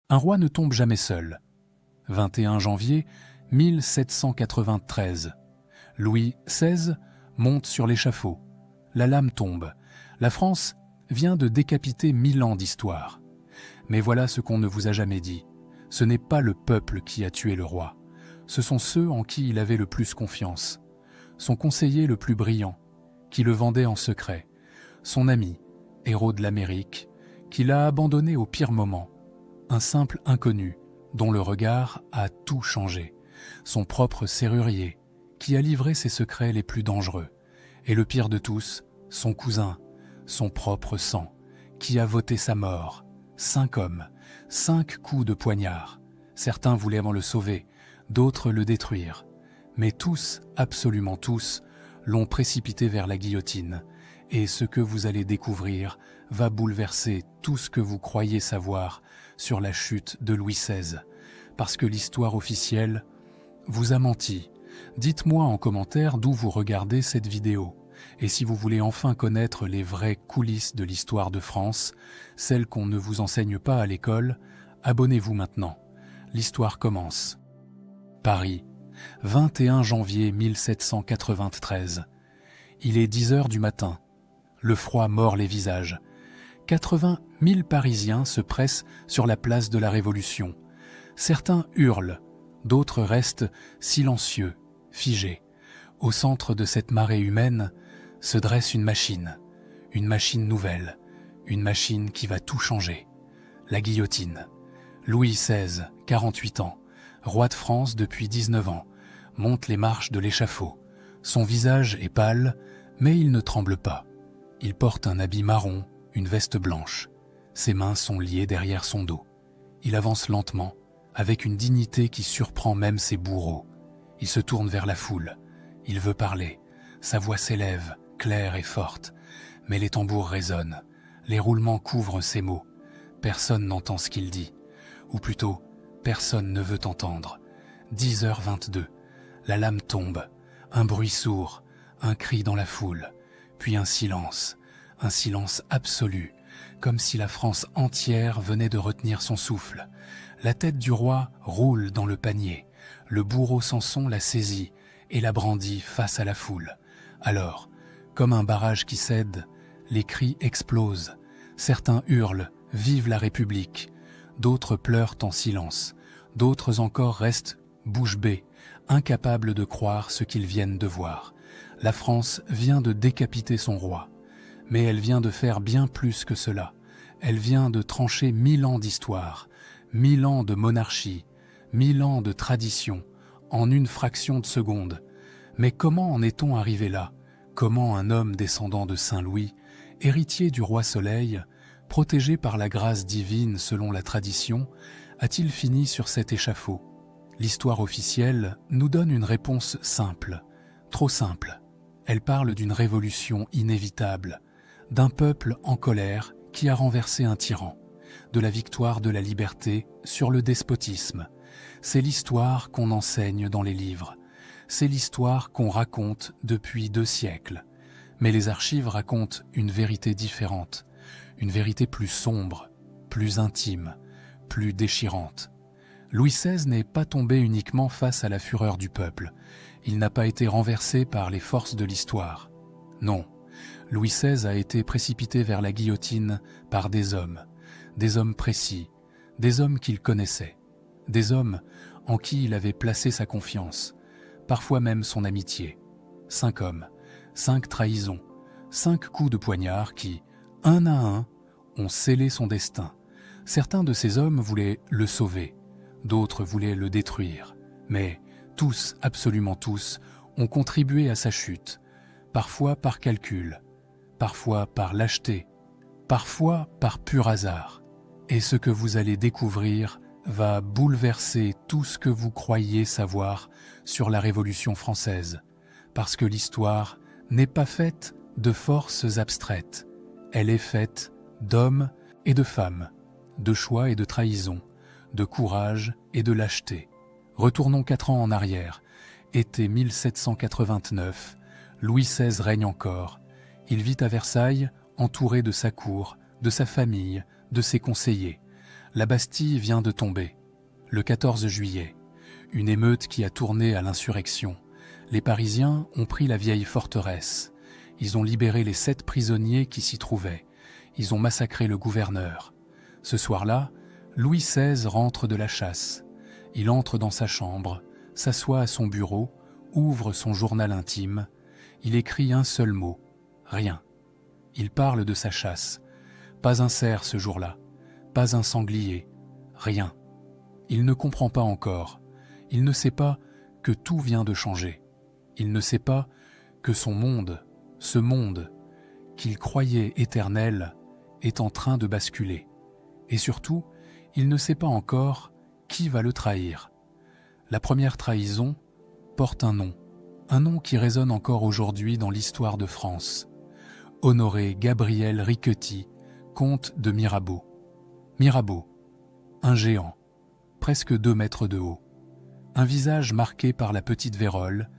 Un roi ne tombe jamais seul. 21 janvier 1793. Louis XVI monte sur l'échafaud. La lame tombe. La France vient de décapiter 1000 ans d'histoire. Mais voilà ce qu'on ne vous a jamais dit. Ce n'est pas le peuple qui a tué le roi. Ce sont ceux en qui il avait le plus confiance. Son conseiller le plus brillant, qui le vendait en secret. Son ami, héros de l'Amérique, qui l'a abandonné au pire moment. Un simple inconnu, dont le regard a tout changé. Son propre serrurier, qui a livré ses secrets les plus dangereux. Et le pire de tous, son cousin, son propre sang, qui a voté sa mort. 5 hommes, 5 coups de poignard. Certains voulaient le sauver, d'autres le détruire. Mais tous, absolument tous, l'ont précipité vers la guillotine. Et ce que vous allez découvrir va bouleverser tout ce que vous croyez savoir sur la chute de Louis XVI. Parce que l'histoire officielle vous a menti. Dites-moi en commentaire d'où vous regardez cette vidéo. Et si vous voulez enfin connaître les vraies coulisses de l'histoire de France, celles qu'on ne vous enseigne pas à l'école, abonnez-vous maintenant. L'histoire commence. Paris, 21 janvier 1793. Il est 10 heures du matin. Le froid mord les visages. 80 000 Parisiens se pressent sur la place de la Révolution. Certains hurlent, d'autres restent silencieux, figés. Au centre de cette marée humaine se dresse une machine nouvelle, une machine qui va tout changer. La guillotine. Louis XVI, 48 ans, roi de France depuis 19 ans, monte les marches de l'échafaud. Son visage est pâle, mais il ne tremble pas. Il porte un habit marron, une veste blanche. Ses mains sont liées derrière son dos. Il avance lentement, avec une dignité qui surprend même ses bourreaux. Il se tourne vers la foule. Il veut parler. Sa voix s'élève, claire et forte. Mais les tambours résonnent. Les roulements couvrent ses mots. Personne n'entend ce qu'il dit. Ou plutôt, personne ne veut entendre. 10h22. La lame tombe. Un bruit sourd. Un cri dans la foule. Puis un silence absolu, comme si la France entière venait de retenir son souffle. La tête du roi roule dans le panier. Le bourreau Samson la saisit et la brandit face à la foule. Alors, comme un barrage qui cède, les cris explosent. Certains hurlent « Vive la République !» D'autres pleurent en silence. D'autres encore restent bouche bée, incapables de croire ce qu'ils viennent de voir. La France vient de décapiter son roi. Mais elle vient de faire bien plus que cela. Elle vient de trancher 1000 ans d'histoire, 1000 ans de monarchie, 1000 ans de tradition, en une fraction de seconde. Mais comment en est-on arrivé là? Comment un homme descendant de Saint-Louis, héritier du roi Soleil, protégé par la grâce divine selon la tradition, a-t-il fini sur cet échafaud? L'histoire officielle nous donne une réponse simple, trop simple. Elle parle d'une révolution inévitable, d'un peuple en colère qui a renversé un tyran, de la victoire de la liberté sur le despotisme. C'est l'histoire qu'on enseigne dans les livres. C'est l'histoire qu'on raconte depuis 2 siècles. Mais les archives racontent une vérité différente, une vérité plus sombre, plus intime, plus déchirante. Louis XVI n'est pas tombé uniquement face à la fureur du peuple. Il n'a pas été renversé par les forces de l'histoire. Non, Louis XVI a été précipité vers la guillotine par des hommes précis, des hommes qu'il connaissait, des hommes en qui il avait placé sa confiance, parfois même son amitié. 5 hommes, 5 trahisons, 5 coups de poignard qui, un à un, ont scellé son destin. Certains de ces hommes voulaient le sauver, d'autres voulaient le détruire, mais tous, absolument tous, ont contribué à sa chute, parfois par calcul, parfois par lâcheté, parfois par pur hasard. Et ce que vous allez découvrir va bouleverser tout ce que vous croyiez savoir sur la Révolution française, parce que l'histoire n'est pas faite de forces abstraites, elle est faite d'hommes et de femmes, de choix et de trahison, de courage et de lâcheté. Retournons 4 ans en arrière, été 1789, Louis XVI règne encore. Il vit à Versailles, entouré de sa cour, de sa famille, de ses conseillers. La Bastille vient de tomber, le 14 juillet, une émeute qui a tourné à l'insurrection. Les Parisiens ont pris la vieille forteresse. Ils ont libéré les 7 prisonniers qui s'y trouvaient. Ils ont massacré le gouverneur. Ce soir-là, Louis XVI rentre de la chasse. Il entre dans sa chambre, s'assoit à son bureau, ouvre son journal intime. Il écrit un seul mot, rien. Il parle de sa chasse. Pas un cerf ce jour-là, pas un sanglier, rien. Il ne comprend pas encore. Il ne sait pas que tout vient de changer. Il ne sait pas que son monde, ce monde qu'il croyait éternel, est en train de basculer. Et surtout, il ne sait pas encore qui va le trahir. La première trahison porte un nom qui résonne encore aujourd'hui dans l'histoire de France. Honoré Gabriel Riquetti, comte de Mirabeau. Mirabeau, un géant, presque 2 mètres de haut. Un visage marqué par la petite vérole,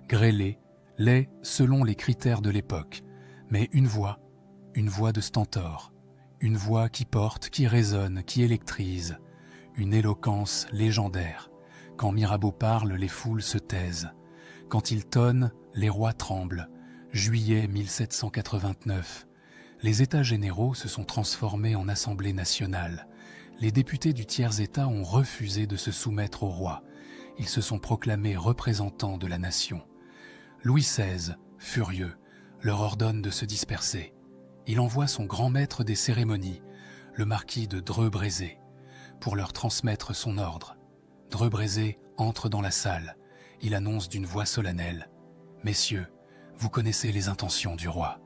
grêlé, laid selon les critères de l'époque, mais une voix de stentor, une voix qui porte, qui résonne, qui électrise, une éloquence légendaire. Quand Mirabeau parle, les foules se taisent. Quand il tonne, les rois tremblent. Juillet 1789. Les États généraux se sont transformés en Assemblée nationale. Les députés du tiers-État ont refusé de se soumettre au roi. Ils se sont proclamés représentants de la nation. Louis XVI, furieux, leur ordonne de se disperser. Il envoie son grand maître des cérémonies, le marquis de Dreux-Brézé, pour leur transmettre son ordre. Dreux-Brézé entre dans la salle. Il annonce d'une voix solennelle « Messieurs, vous connaissez les intentions du roi.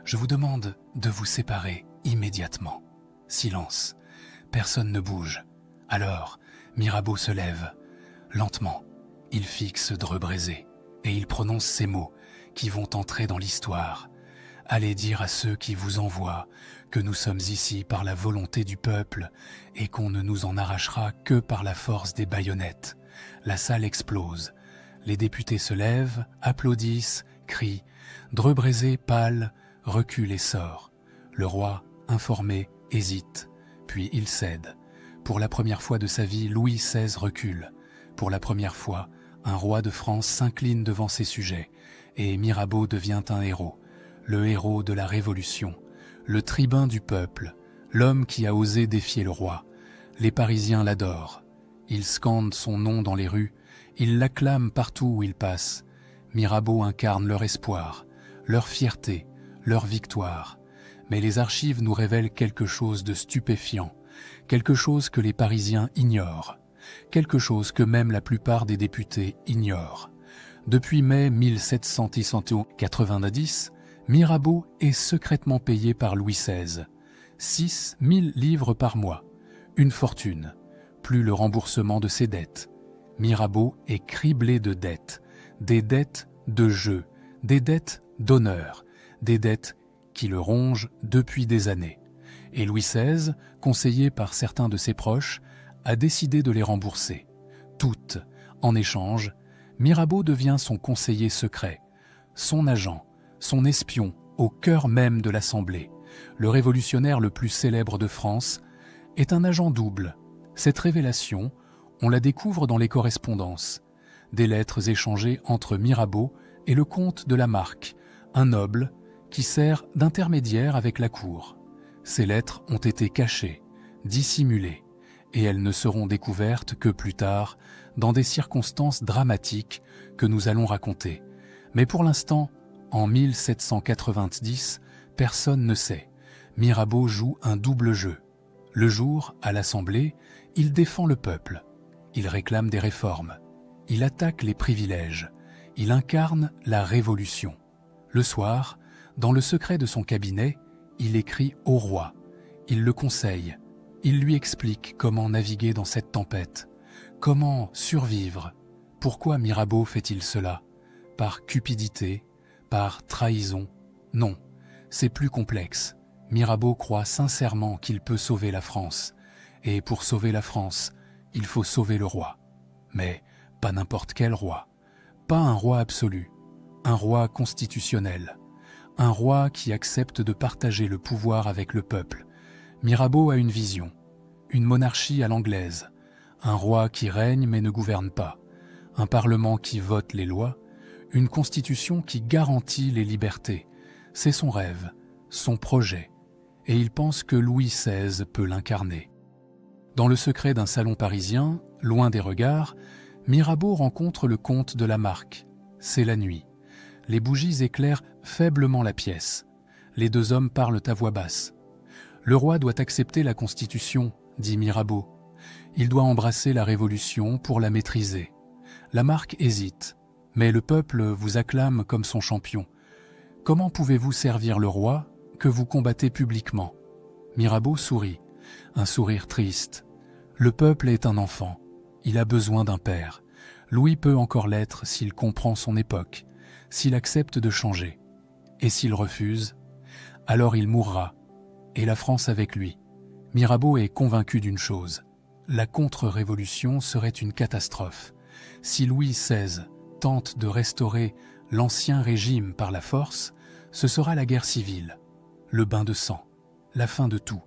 Je vous demande de vous séparer immédiatement. » Silence. Personne ne bouge. Alors, Mirabeau se lève. Lentement, il fixe Dreux-Brézé et il prononce ces mots qui vont entrer dans l'histoire. « Allez dire à ceux qui vous envoient que nous sommes ici par la volonté du peuple et qu'on ne nous en arrachera que par la force des baïonnettes. » La salle explose. Les députés se lèvent, applaudissent, crient. Dreux-Brézé, pâle, recule et sort. Le roi, informé, hésite. Puis il cède. Pour la première fois de sa vie, Louis XVI recule. Pour la première fois, un roi de France s'incline devant ses sujets. Et Mirabeau devient un héros. Le héros de la Révolution. Le tribun du peuple. L'homme qui a osé défier le roi. Les Parisiens l'adorent. Ils scandent son nom dans les rues. Ils l'acclament partout où il passe. Mirabeau incarne leur espoir, leur fierté, leur victoire. Mais les archives nous révèlent quelque chose de stupéfiant, quelque chose que les Parisiens ignorent, quelque chose que même la plupart des députés ignorent. Depuis mai 1790, Mirabeau est secrètement payé par Louis XVI. 6 000 livres par mois, une fortune, plus le remboursement de ses dettes. Mirabeau est criblé de dettes, des dettes de jeu, des dettes d'honneur, des dettes qui le rongent depuis des années. Et Louis XVI, conseillé par certains de ses proches, a décidé de les rembourser. Toutes. En échange, Mirabeau devient son conseiller secret, son agent, son espion au cœur même de l'Assemblée. Le révolutionnaire le plus célèbre de France est un agent double. Cette révélation, on la découvre dans les correspondances, des lettres échangées entre Mirabeau et le comte de la Marque, un noble qui sert d'intermédiaire avec la cour. Ces lettres ont été cachées, dissimulées, et elles ne seront découvertes que plus tard, dans des circonstances dramatiques que nous allons raconter. Mais pour l'instant, en 1790, personne ne sait. Mirabeau joue un double jeu. Le jour, à l'Assemblée, il défend le peuple. Il réclame des réformes. Il attaque les privilèges. Il incarne la révolution. Le soir, dans le secret de son cabinet, il écrit au roi. Il le conseille. Il lui explique comment naviguer dans cette tempête. Comment survivre. Pourquoi Mirabeau fait-il cela? Par cupidité? Par trahison? Non, c'est plus complexe. Mirabeau croit sincèrement qu'il peut sauver la France. Et pour sauver la France, il faut sauver le roi. Mais pas n'importe quel roi. Pas un roi absolu. Un roi constitutionnel. Un roi qui accepte de partager le pouvoir avec le peuple. Mirabeau a une vision. une monarchie à l'anglaise, un roi qui règne mais ne gouverne pas, un parlement qui vote les lois, une constitution qui garantit les libertés. C'est son rêve, son projet, et il pense que Louis XVI peut l'incarner. Dans le secret d'un salon parisien, loin des regards, Mirabeau rencontre le comte de la Marque. C'est la nuit. Les bougies éclairent faiblement la pièce. Les deux hommes parlent à voix basse. Le roi doit accepter la Constitution, dit Mirabeau. Il doit embrasser la Révolution pour la maîtriser. La Marque hésite, mais le peuple vous acclame comme son champion. Comment pouvez-vous servir le roi que vous combattez publiquement? Mirabeau sourit, un sourire triste. Le peuple est un enfant, il a besoin d'un père. Louis peut encore l'être s'il comprend son époque, s'il accepte de changer. Et s'il refuse, alors il mourra, et la France avec lui. Mirabeau est convaincu d'une chose, la contre-révolution serait une catastrophe. Si Louis XVI tente de restaurer l'ancien régime par la force, ce sera la guerre civile, le bain de sang, la fin de tout.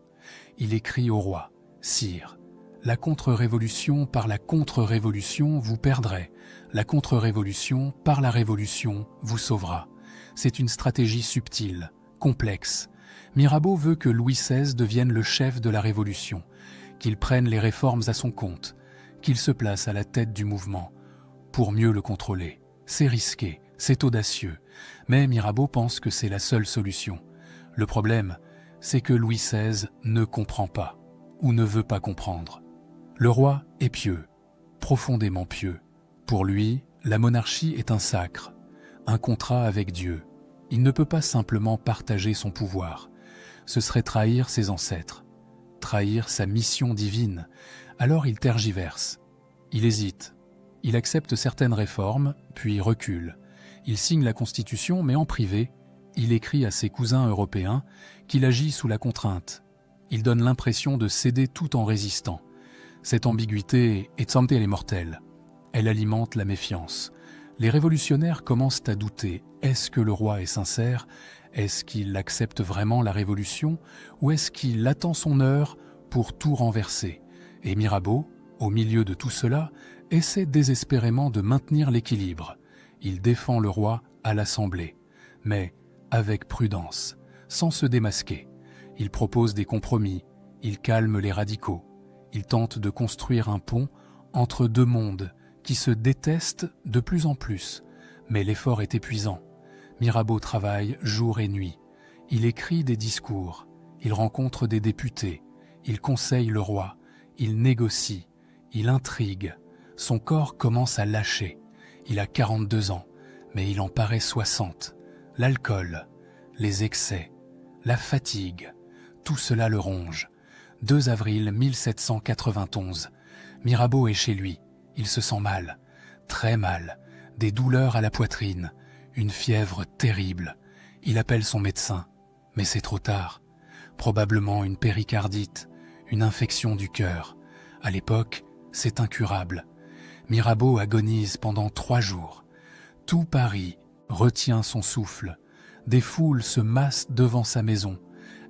Il écrit au roi, « Sire, la contre-révolution par la contre-révolution vous perdrez, la contre-révolution par la révolution vous sauvera. » C'est une stratégie subtile, complexe. Mirabeau veut que Louis XVI devienne le chef de la révolution, qu'il prenne les réformes à son compte, qu'il se place à la tête du mouvement, pour mieux le contrôler. C'est risqué, c'est audacieux, mais Mirabeau pense que c'est la seule solution. Le problème, c'est que Louis XVI ne comprend pas, ou ne veut pas comprendre. Le roi est pieux, profondément pieux. Pour lui, la monarchie est un sacre, un contrat avec Dieu. Il ne peut pas simplement partager son pouvoir. Ce serait trahir ses ancêtres, trahir sa mission divine. Alors il tergiverse, il hésite. Il accepte certaines réformes, puis recule. Il signe la Constitution, mais en privé, il écrit à ses cousins européens qu'il agit sous la contrainte. Il donne l'impression de céder tout en résistant. Cette ambiguïté est mortelle. Elle alimente la méfiance. Les révolutionnaires commencent à douter. Est-ce que le roi est sincère? Est-ce qu'il accepte vraiment la révolution? Ou est-ce qu'il attend son heure pour tout renverser? Et Mirabeau, au milieu de tout cela, essaie désespérément de maintenir l'équilibre. Il défend le roi à l'Assemblée, mais avec prudence, sans se démasquer. Il propose des compromis, il calme les radicaux. Il tente de construire un pont entre deux mondes qui se détestent de plus en plus. Mais l'effort est épuisant. Mirabeau travaille jour et nuit. Il écrit des discours, il rencontre des députés, il conseille le roi, il négocie, il intrigue. Son corps commence à lâcher. Il a 42 ans, mais il en paraît 60. L'alcool, les excès, la fatigue, tout cela le ronge. 2 avril 1791. Mirabeau est chez lui. Il se sent mal, très mal, des douleurs à la poitrine, une fièvre terrible. Il appelle son médecin, mais c'est trop tard. Probablement une péricardite, une infection du cœur. À l'époque, c'est incurable. Mirabeau agonise pendant 3 jours. Tout Paris retient son souffle. Des foules se massent devant sa maison.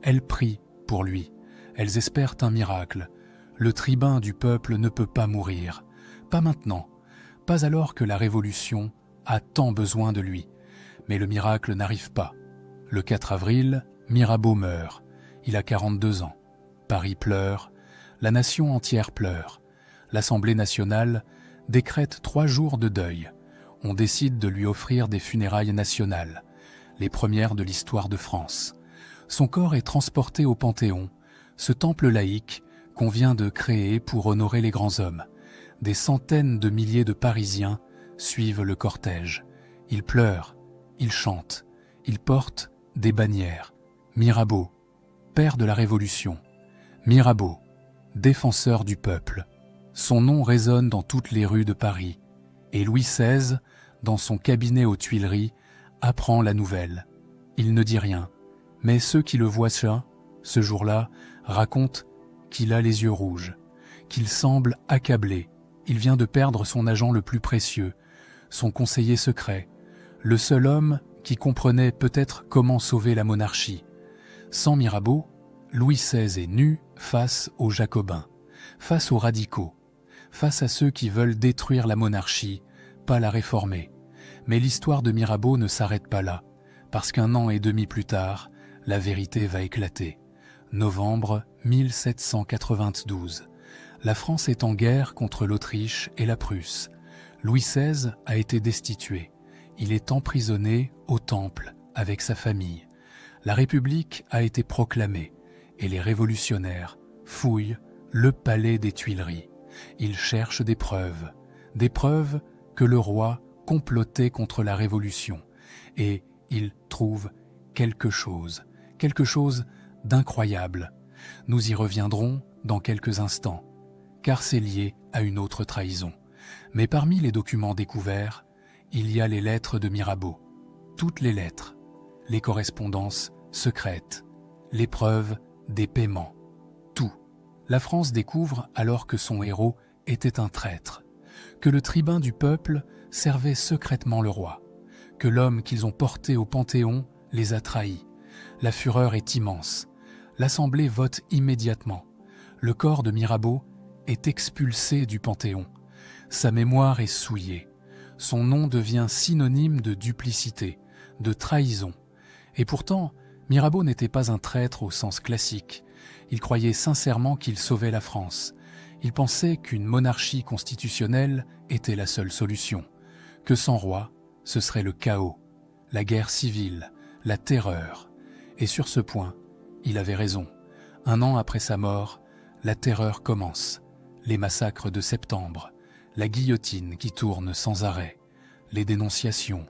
Elles prient pour lui. Elles espèrent un miracle. Le tribun du peuple ne peut pas mourir. Pas maintenant. Pas alors que la Révolution a tant besoin de lui. Mais le miracle n'arrive pas. Le 4 avril, Mirabeau meurt. Il a 42 ans. Paris pleure. La nation entière pleure. L'Assemblée nationale décrète 3 jours de deuil. On décide de lui offrir des funérailles nationales, les premières de l'histoire de France. Son corps est transporté au Panthéon, ce temple laïque qu'on vient de créer pour honorer les grands hommes. Des centaines de milliers de Parisiens suivent le cortège. Ils pleurent, ils chantent, ils portent des bannières. Mirabeau, père de la Révolution. Mirabeau, défenseur du peuple. Son nom résonne dans toutes les rues de Paris. Et Louis XVI, dans son cabinet aux Tuileries, apprend la nouvelle. Il ne dit rien, mais ceux qui le voient ce jour-là, racontent qu'il a les yeux rouges, qu'il semble accablé. Il vient de perdre son agent le plus précieux, son conseiller secret, le seul homme qui comprenait peut-être comment sauver la monarchie. Sans Mirabeau, Louis XVI est nu face aux Jacobins. face aux radicaux, face à ceux qui veulent détruire la monarchie, pas la réformer. Mais l'histoire de Mirabeau ne s'arrête pas là, parce qu'un an et demi plus tard, la vérité va éclater. Novembre 1792. La France est en guerre contre l'Autriche et la Prusse. Louis XVI a été destitué. Il est emprisonné au Temple avec sa famille. La République a été proclamée et les révolutionnaires fouillent le palais des Tuileries. Ils cherchent des preuves que le roi complotait contre la Révolution. Et ils trouvent quelque chose d'incroyable. Nous y reviendrons dans quelques instants, car c'est lié à une autre trahison. Mais parmi les documents découverts, il y a les lettres de Mirabeau. Toutes les lettres, les correspondances secrètes, les preuves des paiements, tout. La France découvre alors que son héros était un traître, que le tribun du peuple servait secrètement le roi, que l'homme qu'ils ont porté au Panthéon les a trahis. La fureur est immense. L'Assemblée vote immédiatement. Le corps de Mirabeau est expulsé du Panthéon. Sa mémoire est souillée. Son nom devient synonyme de duplicité, de trahison. Et pourtant, Mirabeau n'était pas un traître au sens classique. Il croyait sincèrement qu'il sauvait la France. Il pensait qu'une monarchie constitutionnelle était la seule solution, que sans roi, ce serait le chaos, la guerre civile, la terreur. Et sur ce point, il avait raison. Un an après sa mort, la terreur commence. Les massacres de septembre, la guillotine qui tourne sans arrêt, les dénonciations,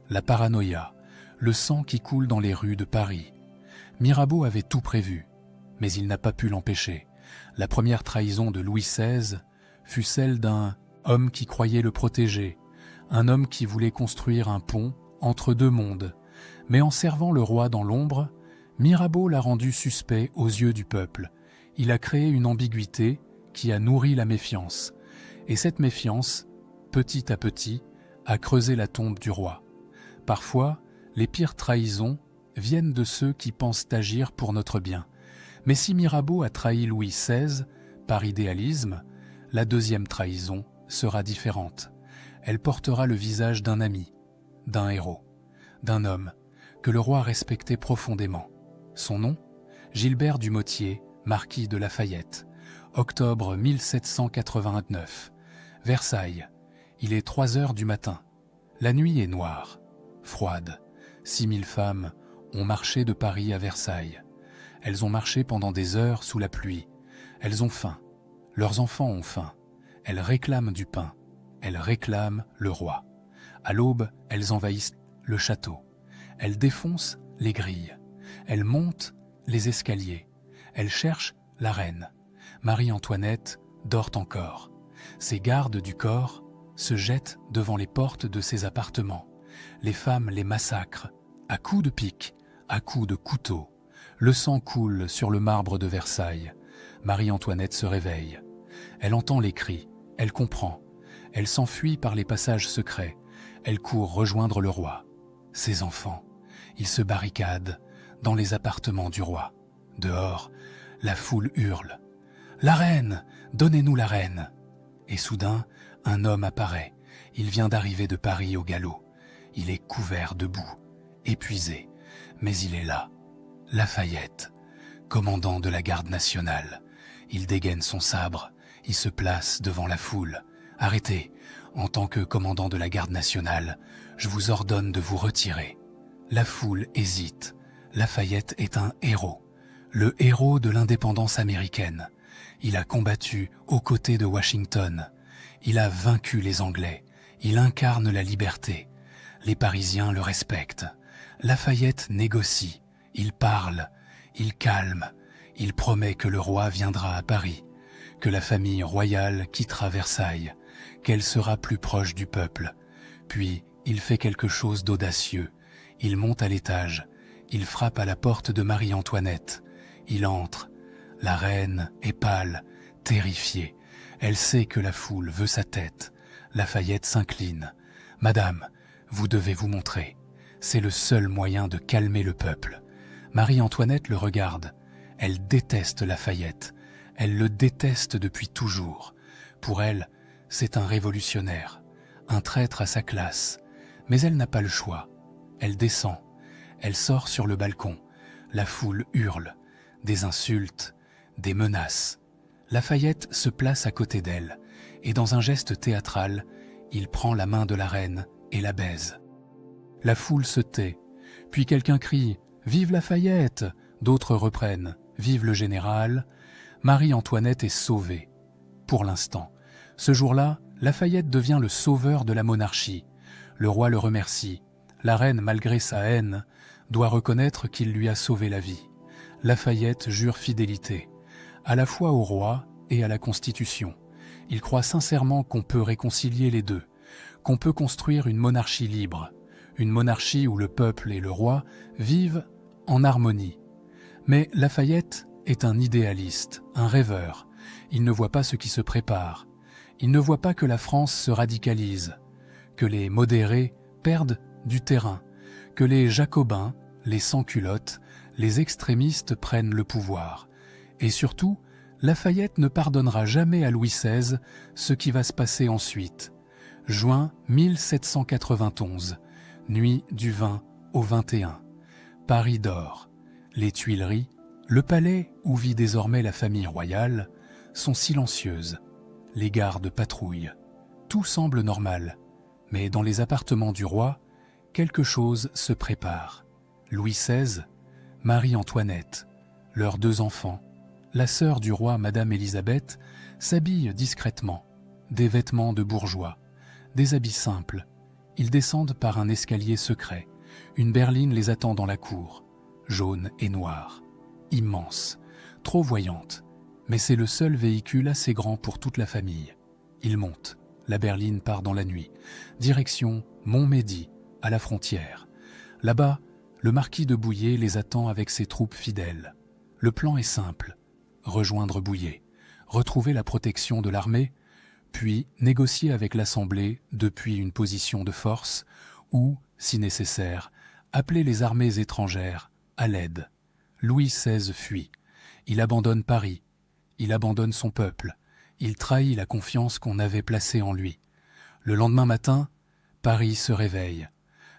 la paranoïa, le sang qui coule dans les rues de Paris. Mirabeau avait tout prévu, mais il n'a pas pu l'empêcher. La première trahison de Louis XVI fut celle d'un homme qui croyait le protéger, un homme qui voulait construire un pont entre deux mondes. Mais en servant le roi dans l'ombre, Mirabeau l'a rendu suspect aux yeux du peuple. Il a créé une ambiguïté qui a nourri la méfiance. Et cette méfiance, petit à petit, a creusé la tombe du roi. Parfois, les pires trahisons viennent de ceux qui pensent agir pour notre bien. Mais si Mirabeau a trahi Louis XVI par idéalisme, la deuxième trahison sera différente. Elle portera le visage d'un ami, d'un héros, d'un homme que le roi respectait profondément. Son nom ? Gilbert du Motier, marquis de Lafayette. Octobre 1789. Versailles. Il est 3 heures du matin. La nuit est noire, froide. 6000 femmes ont marché de Paris à Versailles. Elles ont marché pendant des heures sous la pluie. Elles ont faim. Leurs enfants ont faim. Elles réclament du pain. Elles réclament le roi. À l'aube, elles envahissent le château. Elles défoncent les grilles. Elles montent les escaliers. Elles cherchent la reine. Marie-Antoinette dort encore. Ses gardes du corps se jettent devant les portes de ses appartements. Les femmes les massacrent, à coups de pique, à coups de couteau. Le sang coule sur le marbre de Versailles. Marie-Antoinette se réveille. Elle entend les cris, elle comprend. Elle s'enfuit par les passages secrets. Elle court rejoindre le roi. Ses enfants, ils se barricadent dans les appartements du roi. Dehors, la foule hurle. « La reine! Donnez-nous la reine !» Et soudain, un homme apparaît. Il vient d'arriver de Paris au galop. Il est couvert de boue, épuisé, mais il est là. Lafayette, commandant de la garde nationale. Il dégaine son sabre, il se place devant la foule. « Arrêtez, en tant que commandant de la garde nationale, je vous ordonne de vous retirer. » La foule hésite. Lafayette est un héros, le héros de l'indépendance américaine. Il a combattu aux côtés de Washington. Il a vaincu les Anglais. Il incarne la liberté. Les Parisiens le respectent. Lafayette négocie. Il parle. Il calme. Il promet que le roi viendra à Paris, que la famille royale quittera Versailles, qu'elle sera plus proche du peuple. Puis, il fait quelque chose d'audacieux. Il monte à l'étage. Il frappe à la porte de Marie-Antoinette. Il entre. La reine est pâle, terrifiée. Elle sait que la foule veut sa tête. Lafayette s'incline. « Madame, vous devez vous montrer. C'est le seul moyen de calmer le peuple. » Marie-Antoinette le regarde. Elle déteste Lafayette. Elle le déteste depuis toujours. Pour elle, c'est un révolutionnaire, un traître à sa classe. Mais elle n'a pas le choix. Elle descend. Elle sort sur le balcon. La foule hurle. Des insultes, des menaces. Lafayette se place à côté d'elle et dans un geste théâtral, il prend la main de la reine et la baise. La foule se tait. Puis quelqu'un crie « Vive Lafayette !» D'autres reprennent « Vive le général !» Marie-Antoinette est sauvée. Pour l'instant. Ce jour-là, Lafayette devient le sauveur de la monarchie. Le roi le remercie. La reine, malgré sa haine, doit reconnaître qu'il lui a sauvé la vie. Lafayette jure fidélité, à la fois au roi et à la Constitution. Il croit sincèrement qu'on peut réconcilier les deux, qu'on peut construire une monarchie libre, une monarchie où le peuple et le roi vivent en harmonie. Mais Lafayette est un idéaliste, un rêveur. Il ne voit pas ce qui se prépare. Il ne voit pas que la France se radicalise, que les modérés perdent du terrain, que les jacobins, les sans-culottes, les extrémistes prennent le pouvoir. Et surtout, Lafayette ne pardonnera jamais à Louis XVI ce qui va se passer ensuite. Juin 1791, nuit du 20 au 21. Paris dort. Les Tuileries, le palais où vit désormais la famille royale, sont silencieuses. Les gardes patrouillent. Tout semble normal. Mais dans les appartements du roi, quelque chose se prépare. Louis XVI, Marie-Antoinette, leurs 2 enfants, la sœur du roi, Madame Élisabeth, s'habillent discrètement, des vêtements de bourgeois, des habits simples. Ils descendent par un escalier secret. Une berline les attend dans la cour, jaune et noire, immense, trop voyante. Mais c'est le seul véhicule assez grand pour toute la famille. Ils montent. La berline part dans la nuit. Direction Montmédy, à la frontière. Là-bas, le marquis de Bouillé les attend avec ses troupes fidèles. Le plan est simple. Rejoindre Bouillé, retrouver la protection de l'armée, puis négocier avec l'Assemblée depuis une position de force ou, si nécessaire, appeler les armées étrangères à l'aide. Louis XVI fuit. Il abandonne Paris. Il abandonne son peuple. Il trahit la confiance qu'on avait placée en lui. Le lendemain matin, Paris se réveille.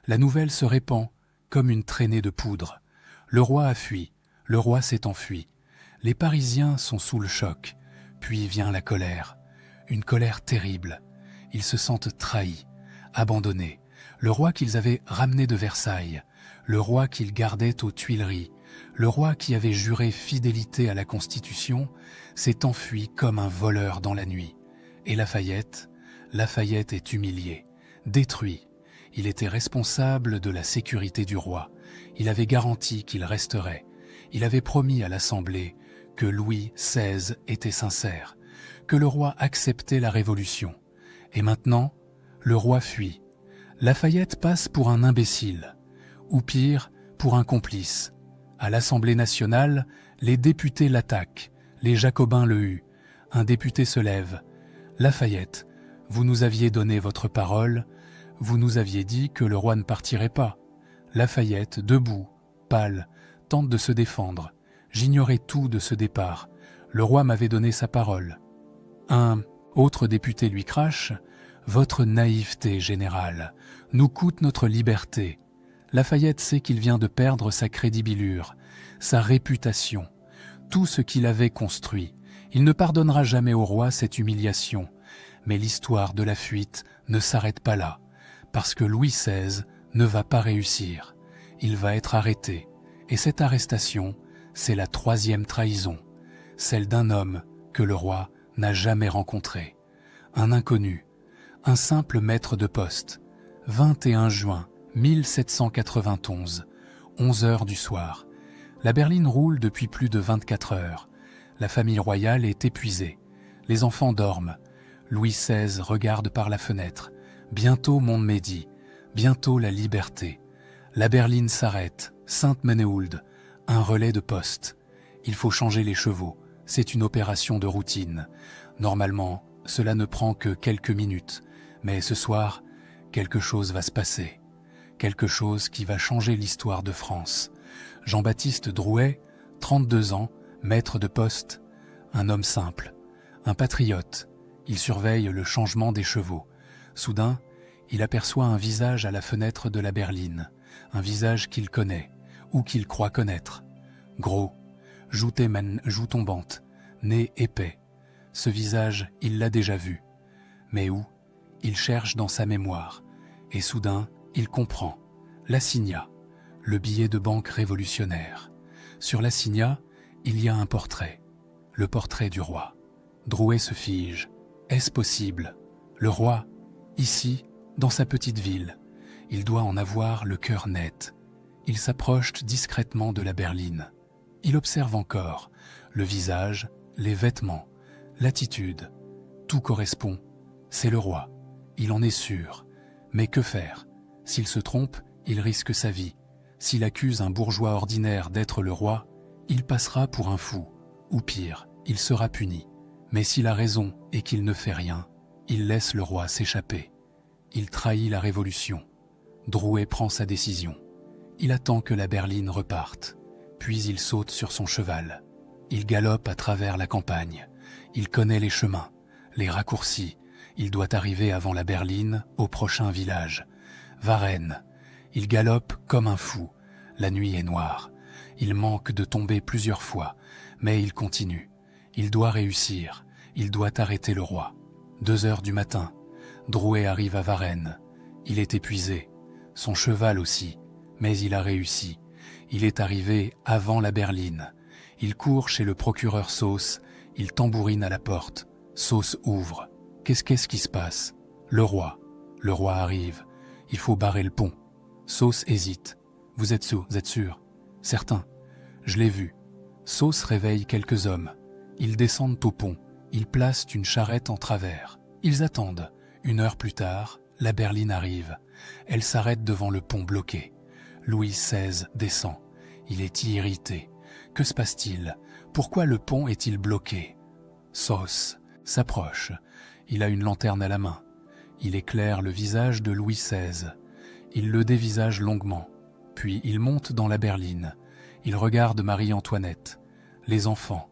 La nouvelle se répand comme une traînée de poudre. Le roi a fui, le roi s'est enfui. Les Parisiens sont sous le choc. Puis vient la colère. Une colère terrible. Ils se sentent trahis, abandonnés. Le roi qu'ils avaient ramené de Versailles, le roi qu'ils gardaient aux Tuileries, le roi qui avait juré fidélité à la Constitution, s'est enfui comme un voleur dans la nuit. Et Lafayette est humilié, détruit. Il était responsable de la sécurité du roi. Il avait garanti qu'il resterait. Il avait promis à l'Assemblée que Louis XVI était sincère, que le roi acceptait la Révolution. Et maintenant, le roi fuit. Lafayette passe pour un imbécile, ou pire, pour un complice. À l'Assemblée nationale, les députés l'attaquent, les jacobins le huent. Un député se lève. « Lafayette, vous nous aviez donné votre parole, vous nous aviez dit que le roi ne partirait pas. » Lafayette, debout, pâle, tente de se défendre. « J'ignorais tout de ce départ. Le roi m'avait donné sa parole. » Un autre député lui crache « Votre naïveté, général, nous coûte notre liberté. » Lafayette sait qu'il vient de perdre sa crédibilure, sa réputation, tout ce qu'il avait construit. Il ne pardonnera jamais au roi cette humiliation. Mais l'histoire de la fuite ne s'arrête pas là, parce que Louis XVI ne va pas réussir. Il va être arrêté. Et cette arrestation, c'est la 3e trahison, celle d'un homme que le roi n'a jamais rencontré. Un inconnu, un simple maître de poste. 21 juin 1791, 11 heures du soir. La berline roule depuis plus de 24 heures. La famille royale est épuisée. Les enfants dorment. Louis XVI regarde par la fenêtre. Bientôt Montmédy, bientôt la liberté. La berline s'arrête, Sainte-Menehould, un relais de poste. Il faut changer les chevaux, c'est une opération de routine. Normalement, cela ne prend que quelques minutes, mais ce soir, quelque chose va se passer. Quelque chose qui va changer l'histoire de France. Jean-Baptiste Drouet, 32 ans, maître de poste, Un homme simple, un patriote. Il surveille le changement des chevaux. Soudain, il aperçoit un visage à la fenêtre de la berline, un visage qu'il connaît, ou qu'il croit connaître. Gros, joue tombante, nez épais. Ce visage, il l'a déjà vu. Mais où? Il cherche dans sa mémoire. Et soudain, il comprend. L'assignat, le billet de banque révolutionnaire. Sur l'assignat, il y a un portrait. Le portrait du roi. Drouet se fige. Est-ce possible? Le roi, ici, dans sa petite ville, il doit en avoir le cœur net. Il s'approche discrètement de la berline. Il observe encore le visage, les vêtements, l'attitude. Tout correspond. C'est le roi. Il en est sûr. Mais que faire? S'il se trompe, il risque sa vie. S'il accuse un bourgeois ordinaire d'être le roi, il passera pour un fou. Ou pire, il sera puni. Mais s'il a raison et qu'il ne fait rien, il laisse le roi s'échapper. Il trahit la révolution. Drouet prend sa décision. Il attend que la berline reparte. Puis il saute sur son cheval. Il galope à travers la campagne. Il connaît les chemins, les raccourcis. Il doit arriver avant la berline, au prochain village. Varennes. Il galope comme un fou. La nuit est noire. Il manque de tomber plusieurs fois, mais il continue. Il doit réussir. Il doit arrêter le roi. 2 heures du matin. Drouet arrive à Varennes. Il est épuisé. Son cheval aussi. Mais il a réussi. Il est arrivé avant la berline. Il court chez le procureur Sauce. Il tambourine à la porte. Sauce ouvre. Qu'est-ce qui se passe? Le roi. Le roi arrive. Il faut barrer le pont. Sauce hésite. Vous êtes sûr? Certain. Je l'ai vu. Sauce réveille quelques hommes. Ils descendent au pont. Ils placent une charrette en travers. Ils attendent. 1 heure plus tard, la berline arrive. Elle s'arrête devant le pont bloqué. Louis XVI descend. Il est irrité. Que se passe-t-il? Pourquoi le pont est-il bloqué? Sauce s'approche. Il a une lanterne à la main. Il éclaire le visage de Louis XVI. Il le dévisage longuement. Puis il monte dans la berline. Il regarde Marie-Antoinette. Les enfants.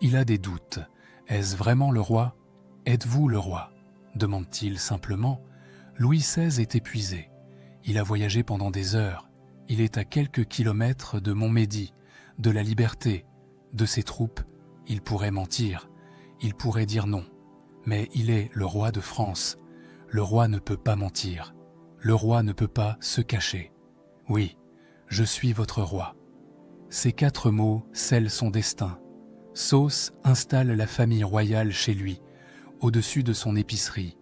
Il a des doutes. Est-ce vraiment le roi? Êtes-vous le roi? Demande-t-il simplement. Louis XVI est épuisé. Il a voyagé pendant des heures. Il est à quelques kilomètres de Montmédy, de la Liberté, de ses troupes. Il pourrait mentir. Il pourrait dire non. Mais il est le roi de France. Le roi ne peut pas mentir. Le roi ne peut pas se cacher. Oui, je suis votre roi. Ces 4 mots scellent son destin. Sauce installe la famille royale chez lui, au-dessus de son épicerie.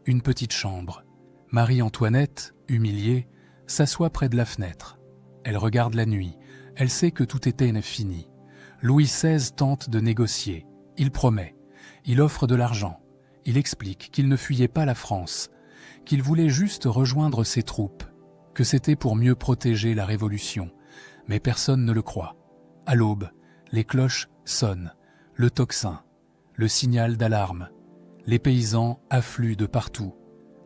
Une petite chambre. Marie-Antoinette, humiliée, s'assoit près de la fenêtre. Elle regarde la nuit. Elle sait que tout était fini. Louis XVI tente de négocier. Il promet. Il offre de l'argent. Il explique qu'il ne fuyait pas la France, qu'il voulait juste rejoindre ses troupes, que c'était pour mieux protéger la Révolution. Mais personne ne le croit. À l'aube, les cloches sonnent, le tocsin, le signal d'alarme. Les paysans affluent de partout.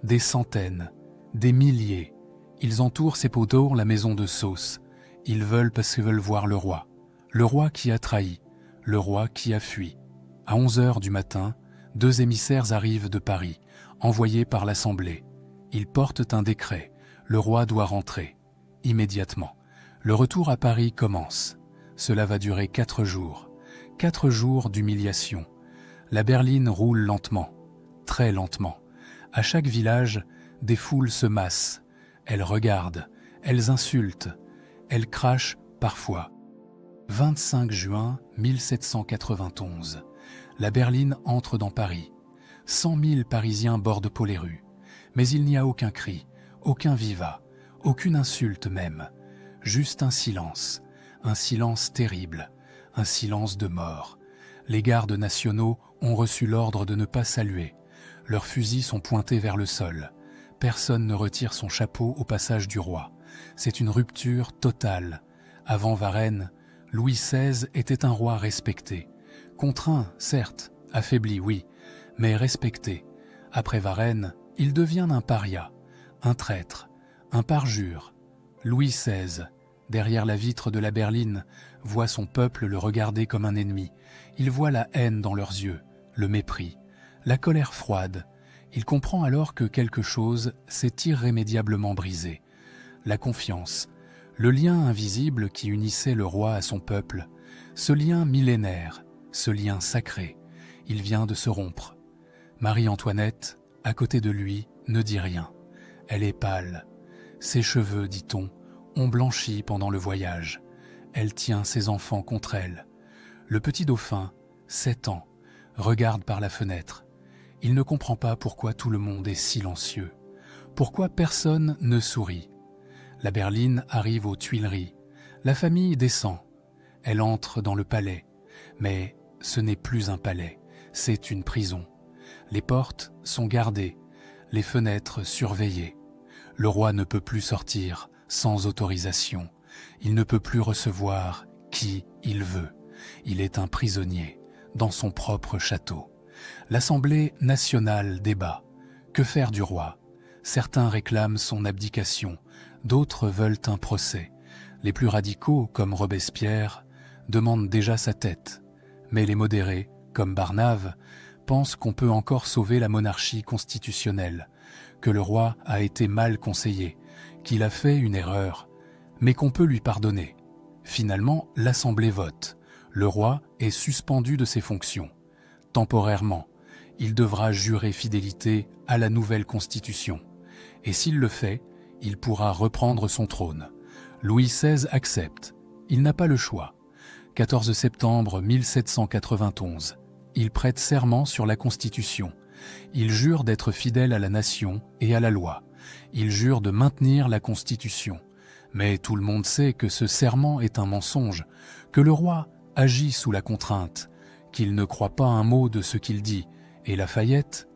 Des centaines, des milliers. Ils entourent ces poteaux la maison de Sauce. Ils veulent parce qu'ils veulent voir le roi qui a trahi, le roi qui a fui. À 11 heures du matin, 2 émissaires arrivent de Paris, envoyés par l'Assemblée. Ils portent un décret. Le roi doit rentrer. Immédiatement. Le retour à Paris commence. Cela va durer 4 jours. 4 jours d'humiliation. La berline roule lentement, très lentement. À chaque village, des foules se massent. Elles regardent, elles insultent, elles crachent parfois. 25 juin 1791. La berline entre dans Paris. 100 000 Parisiens bordent les rues. Mais il n'y a aucun cri, aucun vivat, aucune insulte même. Juste un silence terrible, un silence de mort. Les gardes nationaux ont reçu l'ordre de ne pas saluer. Leurs fusils sont pointés vers le sol. Personne ne retire son chapeau au passage du roi. C'est une rupture totale. Avant Varennes, Louis XVI était un roi respecté. Contraint, certes, affaibli, oui, mais respecté. Après Varennes, il devient un paria, un traître, un parjure. Louis XVI, derrière la vitre de la berline, voit son peuple le regarder comme un ennemi. Il voit la haine dans leurs yeux, le mépris, la colère froide. Il comprend alors que quelque chose s'est irrémédiablement brisé. La confiance, le lien invisible qui unissait le roi à son peuple, ce lien millénaire, ce lien sacré, il vient de se rompre. Marie-Antoinette, à côté de lui, ne dit rien. Elle est pâle. Ses cheveux, dit-on, ont blanchi pendant le voyage. Elle tient ses enfants contre elle. Le petit dauphin, 7 ans, regarde par la fenêtre. Il ne comprend pas pourquoi tout le monde est silencieux. Pourquoi personne ne sourit. La berline arrive aux Tuileries. La famille descend. Elle entre dans le palais. Mais ce n'est plus un palais, c'est une prison. Les portes sont gardées, les fenêtres surveillées. Le roi ne peut plus sortir sans autorisation. Il ne peut plus recevoir qui il veut. Il est un prisonnier dans son propre château. L'Assemblée nationale débat. Que faire du roi? Certains réclament son abdication, d'autres veulent un procès. Les plus radicaux, comme Robespierre, demandent déjà sa tête. Mais les modérés, comme Barnave, pensent qu'on peut encore sauver la monarchie constitutionnelle, que le roi a été mal conseillé, qu'il a fait une erreur, mais qu'on peut lui pardonner. Finalement, l'Assemblée vote. Le roi est suspendu de ses fonctions. Temporairement, il devra jurer fidélité à la nouvelle Constitution. Et s'il le fait, il pourra reprendre son trône. Louis XVI accepte. Il n'a pas le choix. 14 septembre 1791. Il prête serment sur la Constitution. Il jure d'être fidèle à la nation et à la loi. Il jure de maintenir la Constitution. Mais tout le monde sait que ce serment est un mensonge, que le roi agit sous la contrainte, qu'il ne croit pas un mot de ce qu'il dit. Et Lafayette